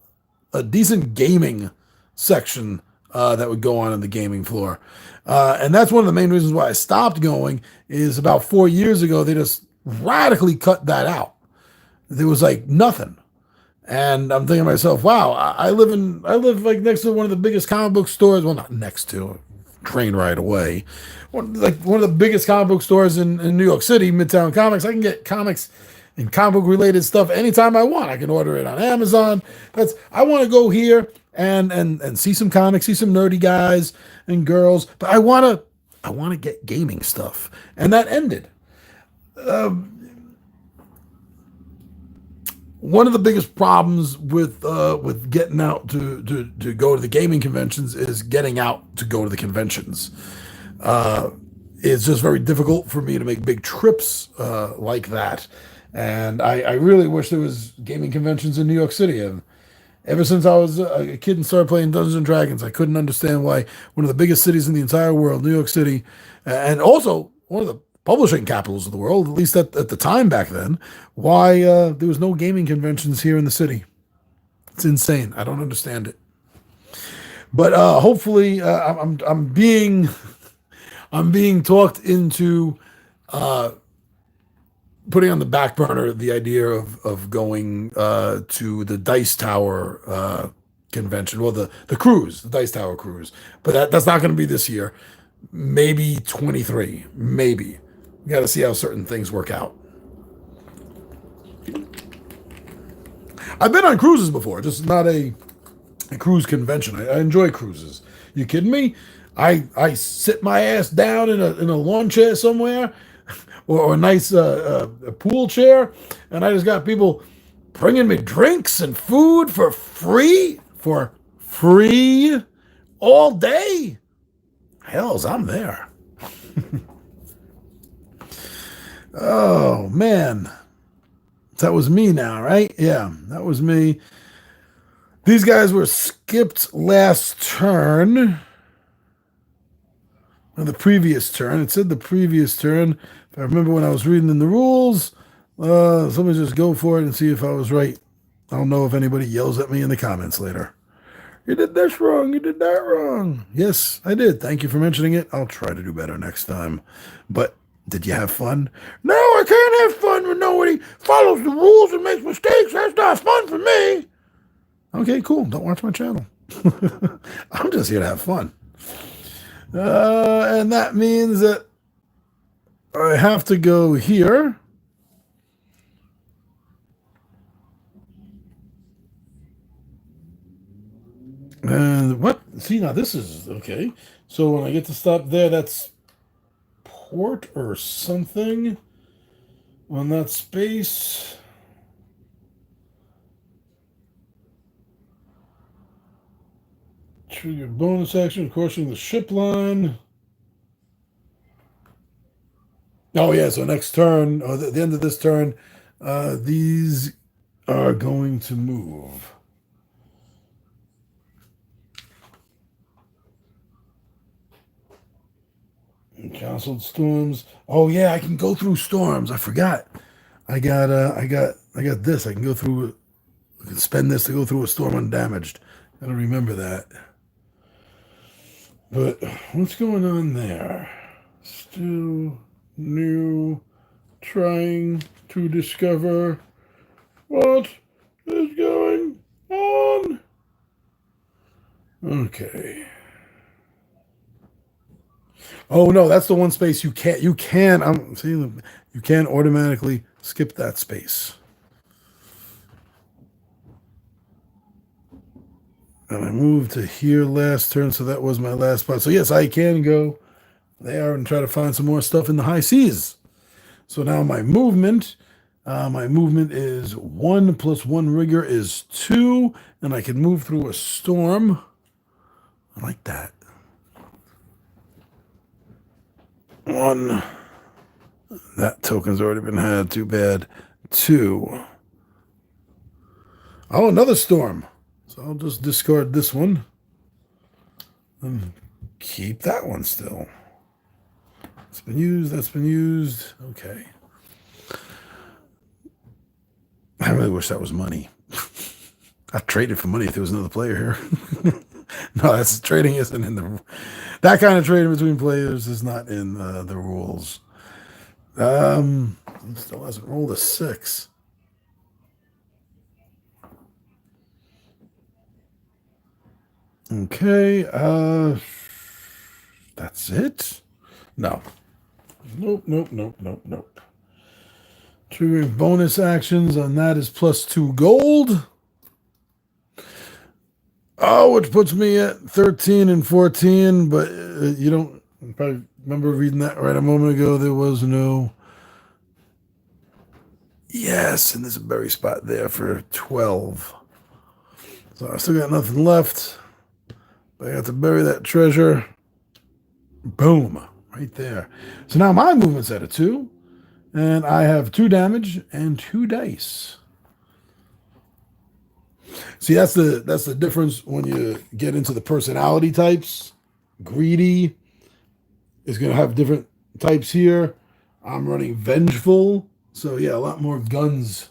gaming section that would go on in the gaming floor, and that's one of the main reasons why I stopped going. Is about 4 years ago they just radically cut that out. There was like nothing, and I'm thinking to myself, wow, I live like next to one of the biggest comic book stores. Well, not next to. Train right away. One of the biggest comic book stores in New York City, Midtown Comics. I can get comics and comic book related stuff anytime I want. I can order it on Amazon. I want to go here and see some comics, see some nerdy guys and girls, but I want to get gaming stuff, and that ended. One of the biggest problems with getting out to go to the gaming conventions is getting out to go to the conventions. It's just very difficult for me to make big trips like that. And I really wish there was gaming conventions in New York City. And ever since I was a kid and started playing Dungeons and Dragons, I couldn't understand why one of the biggest cities in the entire world, New York City, and also one of the publishing capitals of the world, at least at the time back then, why there was no gaming conventions here in the city. It's insane. I don't understand it. But hopefully, I'm being talked into putting on the back burner the idea of going to the Dice Tower convention, well, the cruise, the Dice Tower cruise. But that's not going to be this year. Maybe 23, maybe. We got to see how certain things work out. I've been on cruises before, just not a cruise convention. I enjoy cruises. You kidding me? I sit my ass down in a lawn chair somewhere, or a nice pool chair, and I just got people bringing me drinks and food for free all day. Hells, I'm there. Oh, man. That was me now, right? Yeah, that was me. These guys were skipped last turn. Or the previous turn. It said the previous turn. If I remember when I was reading in the rules, somebody just go for it and see if I was right. I don't know if anybody yells at me in the comments later. You did this wrong. You did that wrong. Yes, I did. Thank you for mentioning it. I'll try to do better next time. But did you have fun? No, I can't have fun when nobody follows the rules and makes mistakes. That's not fun for me. Okay, cool. Don't watch my channel. I'm just here to have fun. And that means that I have to go here. And what? See, now this is okay. So when I get to stop there, that's port or something. on that space. Trigger bonus action, crossing the ship line. Oh yeah, so next turn, or the end of this turn, these are going to move. Canceled storms. Oh yeah, I can go through storms. I forgot. I got this. I can go through. I can spend this to go through a storm undamaged. Gotta remember that. But what's going on there? Still new. Trying to discover what is going on. Okay. Oh no, that's the one space you can't. I'm seeing you can automatically skip that space. And I moved to here last turn, so that was my last spot. So yes, I can go there and try to find some more stuff in the high seas. So now my movement is 1 plus 1 rigor is 2, and I can move through a storm. I like that. 1. That token's already been had. Too bad. 2. Oh, another storm. So I'll just discard this one and keep that one still. It's been used. That's been used. Okay. I really wish that was money. I'd trade it for money if there was another player here. No, that's trading isn't in the. That kind of trading between players is not in the rules. Still hasn't rolled a 6. Okay. That's it. No. Nope. Triggering bonus actions on that is plus 2 gold. Oh, which puts me at 13 and 14, but you don't probably remember reading that right a moment ago. There was no. Yes, and there's a berry spot there for 12. So I still got nothing left. But I got to bury that treasure. Boom. Right there. So now my movement's at a 2. And I have 2 damage and 2 dice. See, that's the difference when you get into the personality types. Greedy is going to have different types here. I'm running vengeful. So yeah, a lot more guns,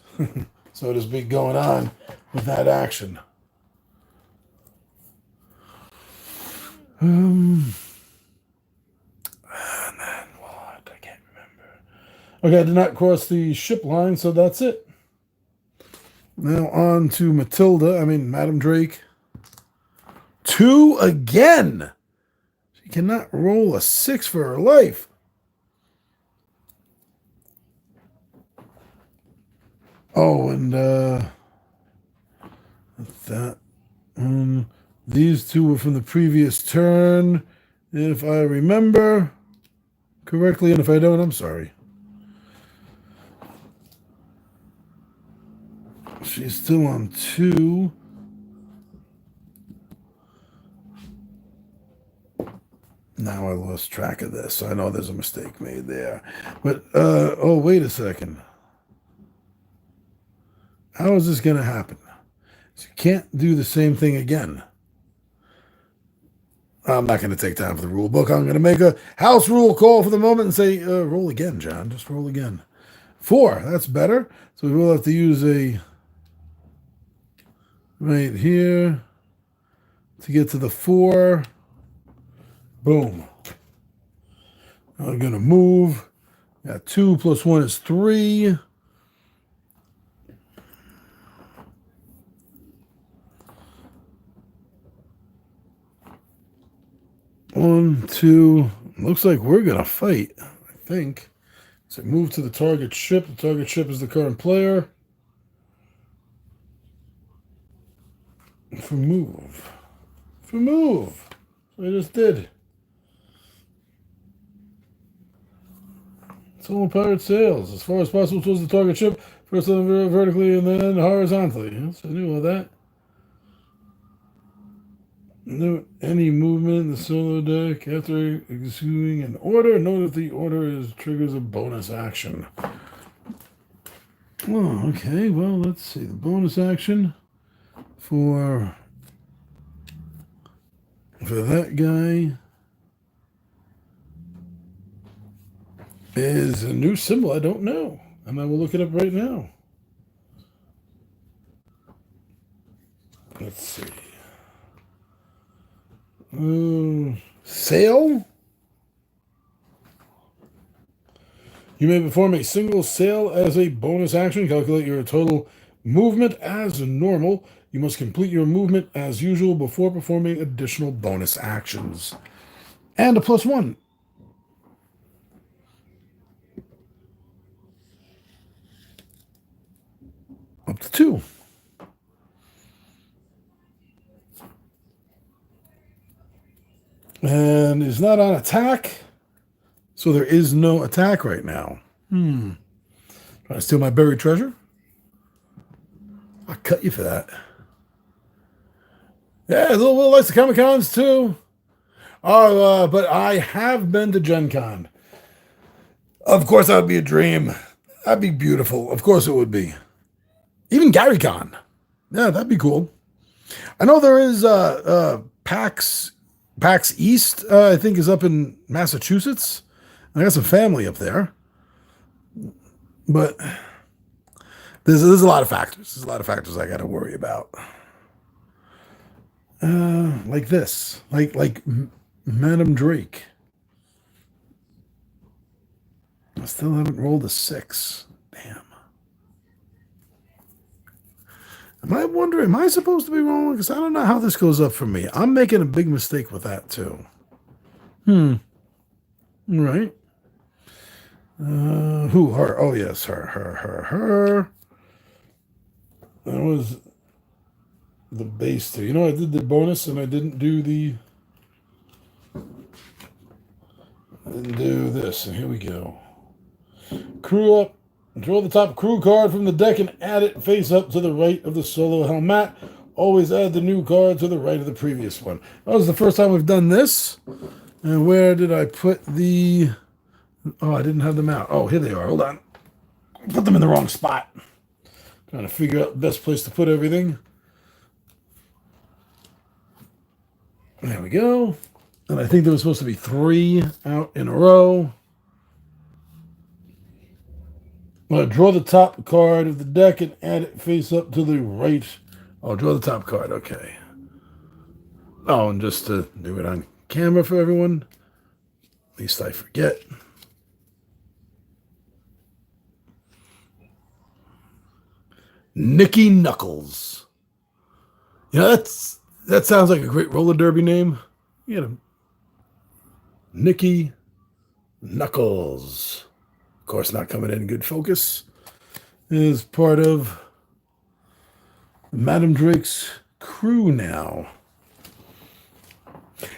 so to speak, going on with that action. And then what? I can't remember. Okay, I did not cross the ship line, so that's it. Now on to Madam Drake. 2 again. She cannot roll a 6 for her life. Oh, and that. These 2 were from the previous turn, if I remember correctly, and if I don't, I'm sorry. She's still on 2. Now I lost track of this. I know there's a mistake made there. But, oh, wait a second. How is this going to happen? So you can't do the same thing again. I'm not going to take time for the rule book. I'm going to make a house rule call for the moment and say, roll again, John. Just roll again. 4. That's better. So we will have to use a right here to get to the 4. Boom. I'm going to move. Got 2 plus 1 is 3. One, 2. Looks like we're going to fight, I think. So move to the target ship. The target ship is the current player. For move. I just did. Solo pirate sails as far as possible towards the target ship. First vertically and then horizontally. Yes, I knew all that. Note any movement in the solo deck after executing an order. Note if the order triggers a bonus action. Oh, okay. Well, let's see. The bonus action for that guy is a new symbol I don't know. And I will look it up right now. Let's see. Sail? You may perform a single sail as a bonus action. Calculate your total movement as normal. You must complete your movement as usual before performing additional bonus actions. And a +1. Up to 2. And is not on attack. So there is no attack right now. Trying to steal my buried treasure? I'll cut you for that. Yeah, Little likes the Comic Cons too. Oh, but I have been to Gen Con. Of course, that would be a dream. That'd be beautiful. Of course it would be. Even Gary Con. Yeah, that'd be cool. I know there is PAX East, I think, is up in Massachusetts. I got some family up there. But there's a lot of factors. There's a lot of factors I got to worry about. Like this. Like Madam Drake. I still haven't rolled a 6. Damn. Am I wondering, am I supposed to be rolling? Because I don't know how this goes up for me. I'm making a big mistake with that, too. Right. Who? Her. Oh, yes. Her. That was the base there. You know, I did the bonus and I didn't do this. And here we go. Crew up. Draw the top crew card from the deck and add it face up to the right of the solo helmet. Always add the new card to the right of the previous one. That was the first time we've done this. And where did I put the... Oh, I didn't have them out. Oh, here they are. Hold on. Put them in the wrong spot. Trying to figure out the best place to put everything. There we go. And I think there was supposed to be 3 out in a row. I'm going to draw the top card of the deck and add it face up to the right. I'll draw the top card. Okay. Oh, and just to do it on camera for everyone. At least I forget. Nicky Knuckles. You know, that sounds like a great roller derby name. You know, Nicky Knuckles. Of course, not coming in good focus. Is part of Madam Drake's crew now.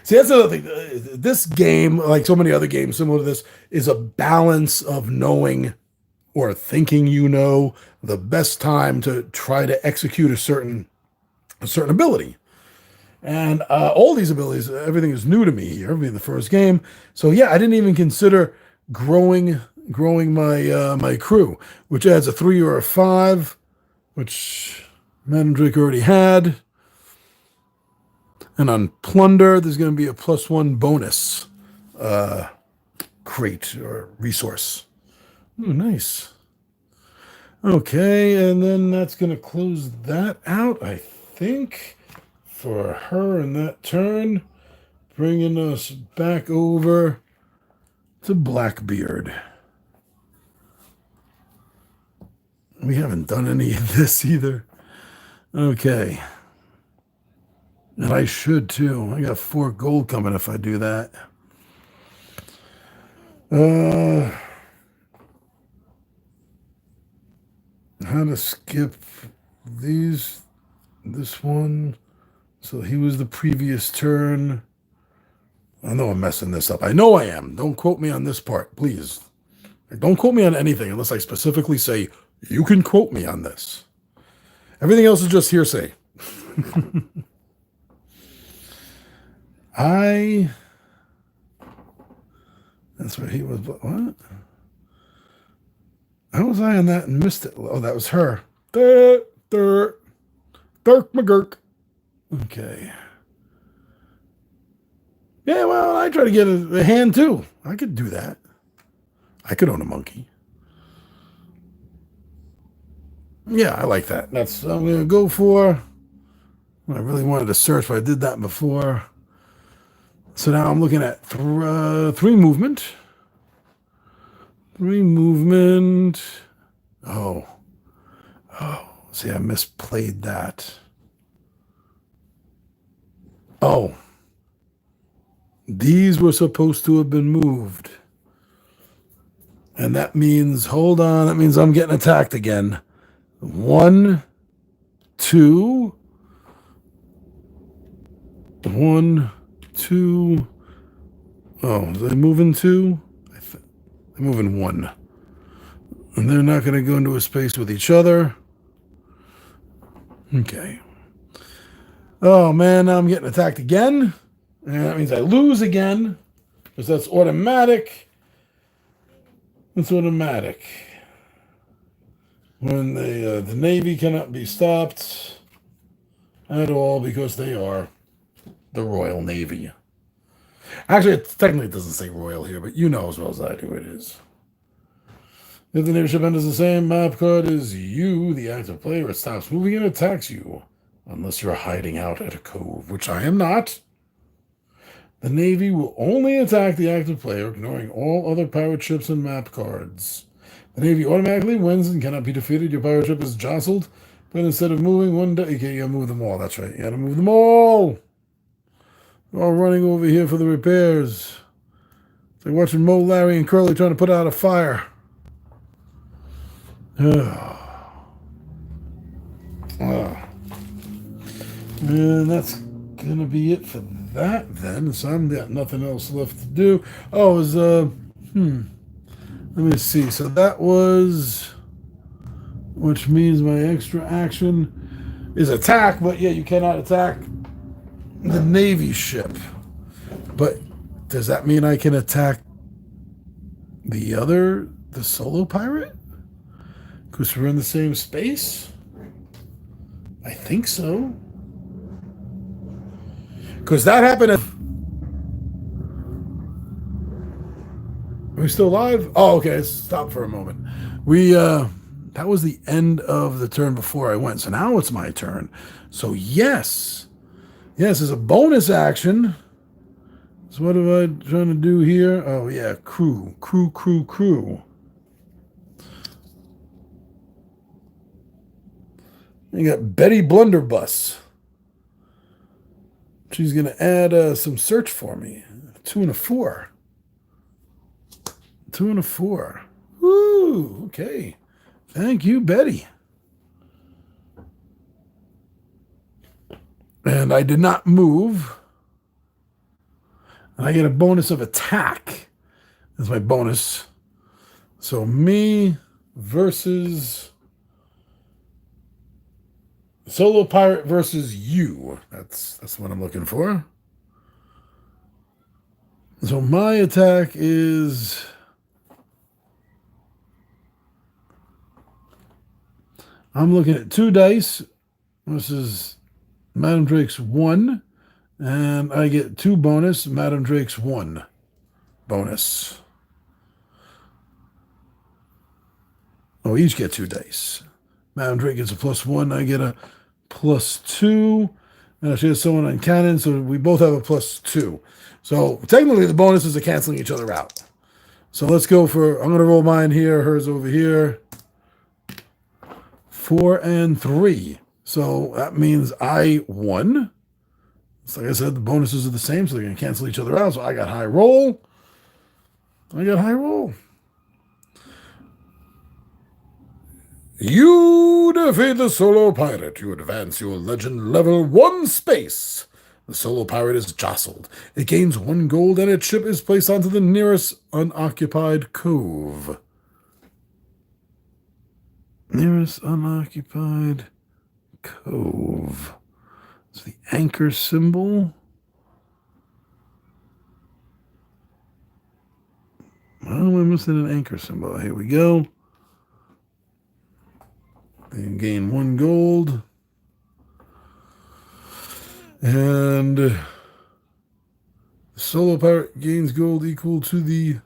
See, that's another thing. This game, like so many other games similar to this, is a balance of knowing or thinking you know the best time to try to execute a certain ability. And all these abilities, everything is new to me here. It'll be the first game. So yeah, I didn't even consider growing my crew, which adds a 3 or a 5, which Madam Drake already had. And on Plunder, there's going to be a +1 bonus crate or resource. Oh, nice. Okay, and then that's going to close that out, I think, for her in that turn, bringing us back over to Blackbeard. We haven't done any of this either. Okay. And I should too. I got 4 gold coming if I do that. How to skip this one. So he was the previous turn. I know I'm messing this up. I know I am. Don't quote me on this part, please. Don't quote me on anything unless I specifically say, you can quote me on this. Everything else is just hearsay. That's where he was. What? How was I on that and missed it? Oh, that was her. Dirk McGurk. Okay. Yeah, well, I try to get a hand too. I could do that. I could own a monkey. Yeah, I like that. That's what I'm going to go for. I really wanted to search, but I did that before. So now I'm looking at 3 movement. 3 movement. Oh. See, I misplayed that. Oh. These were supposed to have been moved. And that means, hold on, that means I'm getting attacked again. 1, 2. 1, 2. Oh, are they moving 2? They're moving 1. And they're not going to go into a space with each other. Okay. Oh, man, now I'm getting attacked again. And that means I lose again. Because that's automatic. It's automatic. When the Navy cannot be stopped at all because they are the Royal Navy. Actually, technically it doesn't say Royal here, but you know as well as I do it is. If the Navy ship enters the same map card as you, the active player, it stops moving and attacks you. Unless you're hiding out at a cove, which I am not. The Navy will only attack the active player, ignoring all other pirate ships and map cards. The Navy automatically wins and cannot be defeated. Your pirate ship is jostled, but instead of moving one day, okay, you gotta move them all. That's right. You gotta move them all. They're all running over here for the repairs. It's like watching Mo, Larry, and Curly trying to put out a fire. And that's gonna be it for that then. So I've got nothing else left to do. Oh, it was let me see. So that was, which means my extra action is attack, but yeah, you cannot attack the Navy ship. But does that mean I can attack the solo pirate? Because we're in the same space? I think so. Because that happened. Are we still live? Oh, okay. Stop for a moment. That was the end of the turn before I went. So now it's my turn. So yes, as a bonus action. So what am I trying to do here? Oh yeah, crew. You got Betty Blunderbuss. She's going to add some search for me. 2 and a 4. 2 and a 4. Woo, okay. Thank you, Betty. And I did not move. And I get a bonus of attack. That's my bonus. So me versus solo pirate versus you. That's what I'm looking for. So my attack is I'm looking at 2 dice. This is Madam Drake's 1. And I get 2 bonus. Madam Drake's 1 bonus. Oh, each get 2 dice. Madam Drake gets a +1. I get a +2. And she has someone on cannon, so we both have a +2. So technically the bonuses are canceling each other out. So let's go for, I'm going to roll mine here, hers over here. 4 and 3. So that means I won. So like I said, the bonuses are the same, so they're going to cancel each other out. So I got high roll. You defeat the solo pirate. You advance your legend level 1 space. The solo pirate is jostled. It gains 1 gold and its ship is placed onto the nearest unoccupied cove. Nearest unoccupied cove. It's the anchor symbol. Oh, we're missing an anchor symbol. Here we go. And gain 1 gold. And the solo pirate gains gold equal to the...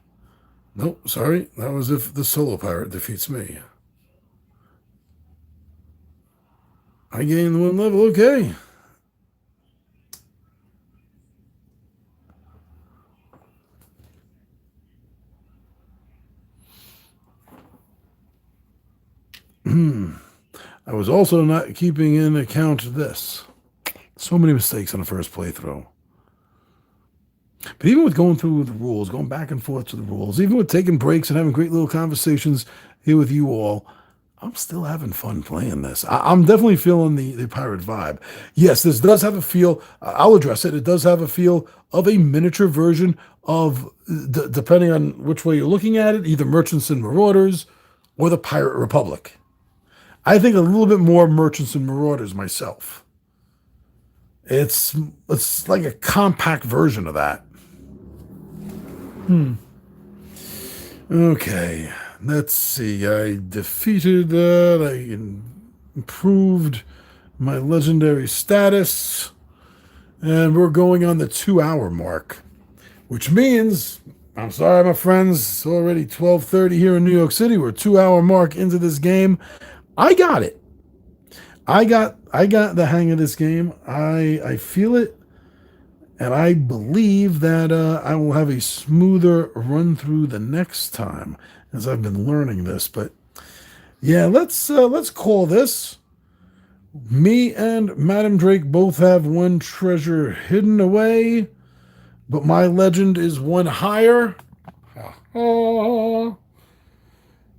Nope, sorry. That was if the solo pirate defeats me. I gained 1 level. Okay. I was also not keeping in account this. So many mistakes on the first playthrough. But even with going through the rules, going back and forth to the rules, even with taking breaks and having great little conversations here with you all, I'm still having fun playing this. I'm definitely feeling the pirate vibe. Yes, this does have a feel. I'll address it. It does have a feel of a miniature version of, depending on which way you're looking at it, either Merchants and Marauders or the Pirate Republic. I think a little bit more Merchants and Marauders myself. It's like a compact version of that. Okay, let's see. I defeated that. I improved my legendary status. And we're going on the 2-hour mark, which means, I'm sorry, my friends, it's already 12:30 here in New York City. We're 2-hour mark into this game. I got it. I got the hang of this game. I feel it, and I believe that I will have a smoother run through the next time as I've been learning this. But yeah, let's call this. Me and Madam Drake both have 1 treasure hidden away, but my legend is 1 higher.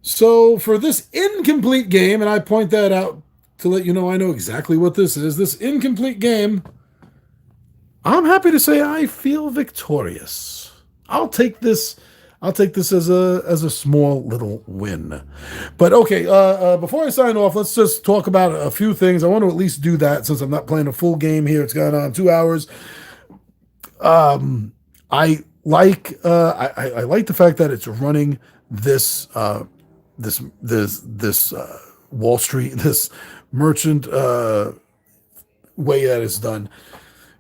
So for this incomplete game, and I point that out to let you know I know exactly what this is, this incomplete game, I'm happy to say I feel victorious. I'll take this as a small little win. But okay, before I sign off, let's just talk about a few things. I want to at least do that since I'm not playing a full game here. It's gone on 2 hours. I like the fact that it's running this Wall Street, this merchant way that it's done.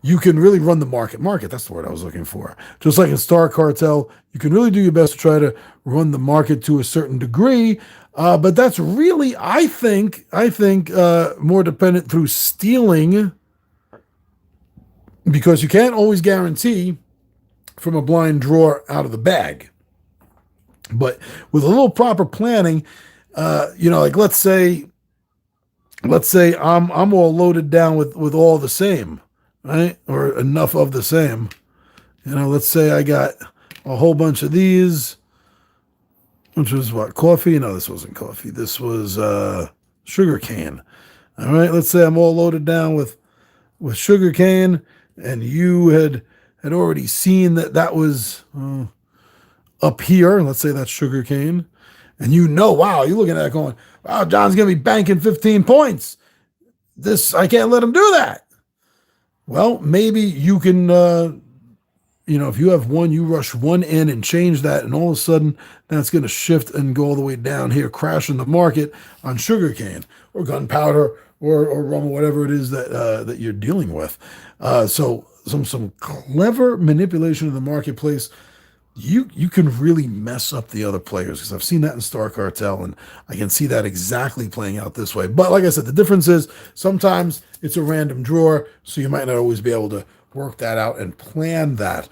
You can really run the market. That's the word I was looking for. Just like in Star Cartel, you can really do your best to try to run the market to a certain degree. But that's really, I think, more dependent through stealing, because you can't always guarantee from a blind draw out of the bag. But with a little proper planning, like let's say I'm all loaded down with all the same, right? Or enough of the same. Let's say I got a whole bunch of these, which was what, coffee? No, this wasn't coffee. This was sugar cane. All right, let's say I'm all loaded down with sugar cane, and you had already seen that was up here. Let's say that's sugar cane. And wow, you're looking at it going, wow, John's going to be banking 15 points. I can't let him do that. Well, maybe you can, if you have 1, you rush 1 in and change that, and all of a sudden that's going to shift and go all the way down here, crashing the market on sugarcane or gunpowder or rum or whatever it is that you're dealing with. So some clever manipulation of the marketplace. You can really mess up the other players, because I've seen that in Star Cartel, and I can see that exactly playing out this way. But like I said, the difference is sometimes it's a random draw, so you might not always be able to work that out and plan that.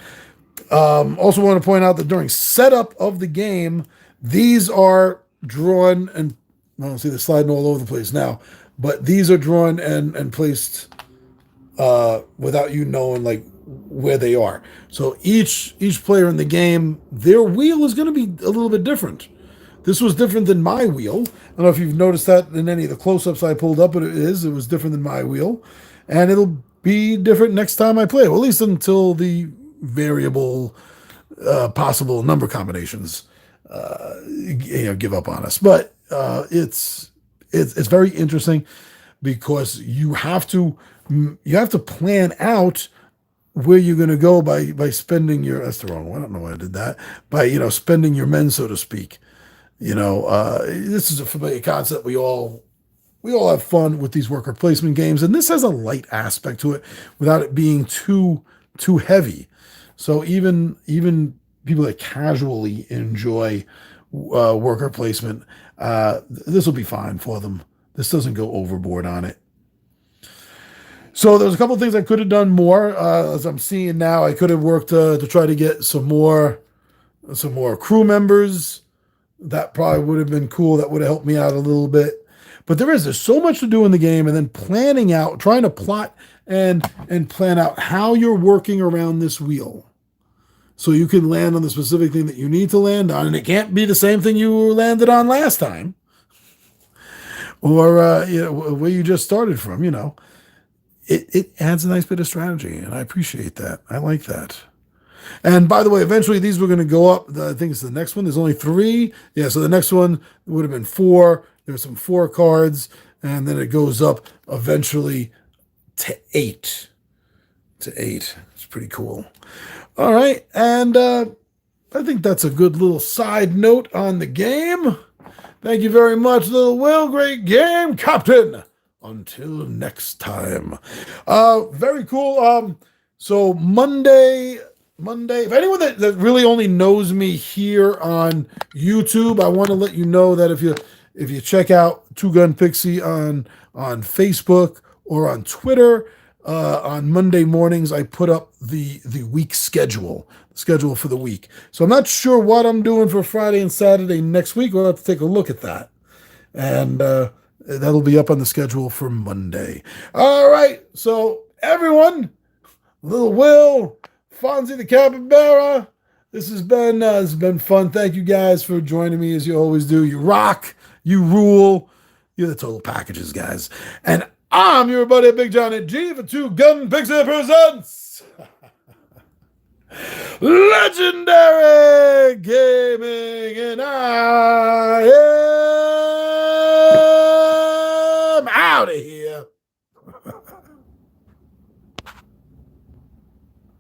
Also want to point out that during setup of the game, these are drawn, and see they're sliding all over the place now, but these are drawn and placed without you knowing like where they are. So each player in the game, their wheel is going to be a little bit different. This was different than my wheel. I don't know if you've noticed that in any of the close-ups I pulled up, but it was different than my wheel. And it'll be different next time I play, well, at least until the variable possible number combinations give up on us. But it's it's very interesting because you have to plan out where you're going to go by spending your, that's the wrong one, I don't know why I did that, by spending your men, so to speak. This is a familiar concept. We all have fun with these worker placement games, and this has a light aspect to it without it being too heavy. So even people that casually enjoy worker placement, this will be fine for them. This doesn't go overboard on it. So there's a couple of things I could have done more. As I'm seeing now, I could have worked to try to get some more crew members. That probably would have been cool. That would have helped me out a little bit. But there's so much to do in the game, and then trying to plot and plan out how you're working around this wheel. So you can land on the specific thing that you need to land on, and it can't be the same thing you landed on last time. Or where you just started from, It adds a nice bit of strategy, and I appreciate that. I like that. And by the way, eventually these were going to go up. I think it's the next one. There's only 3. Yeah, so the next one would have been 4. There's some 4 cards, and then it goes up eventually to 8. It's pretty cool. All right, and I think that's a good little side note on the game. Thank you very much, Little Will. Great game, Captain. Until next time. Very cool. So Monday, if anyone that really only knows me here on YouTube, I want to let you know that if you check out Two Gun Pixie on Facebook or on Twitter, on Monday mornings, I put up the week schedule for the week. So I'm not sure what I'm doing for Friday and Saturday next week. We'll have to take a look at that. And that'll be up on the schedule for Monday. All right. So everyone, Little Will, Fonzie the Capybara, this has been fun. Thank you guys for joining me as you always do. You rock. You rule. You're the total packages, guys. And I'm your buddy Big Johnny G for Two Gun Pixie presents Legendary Gaming, and I am out of here.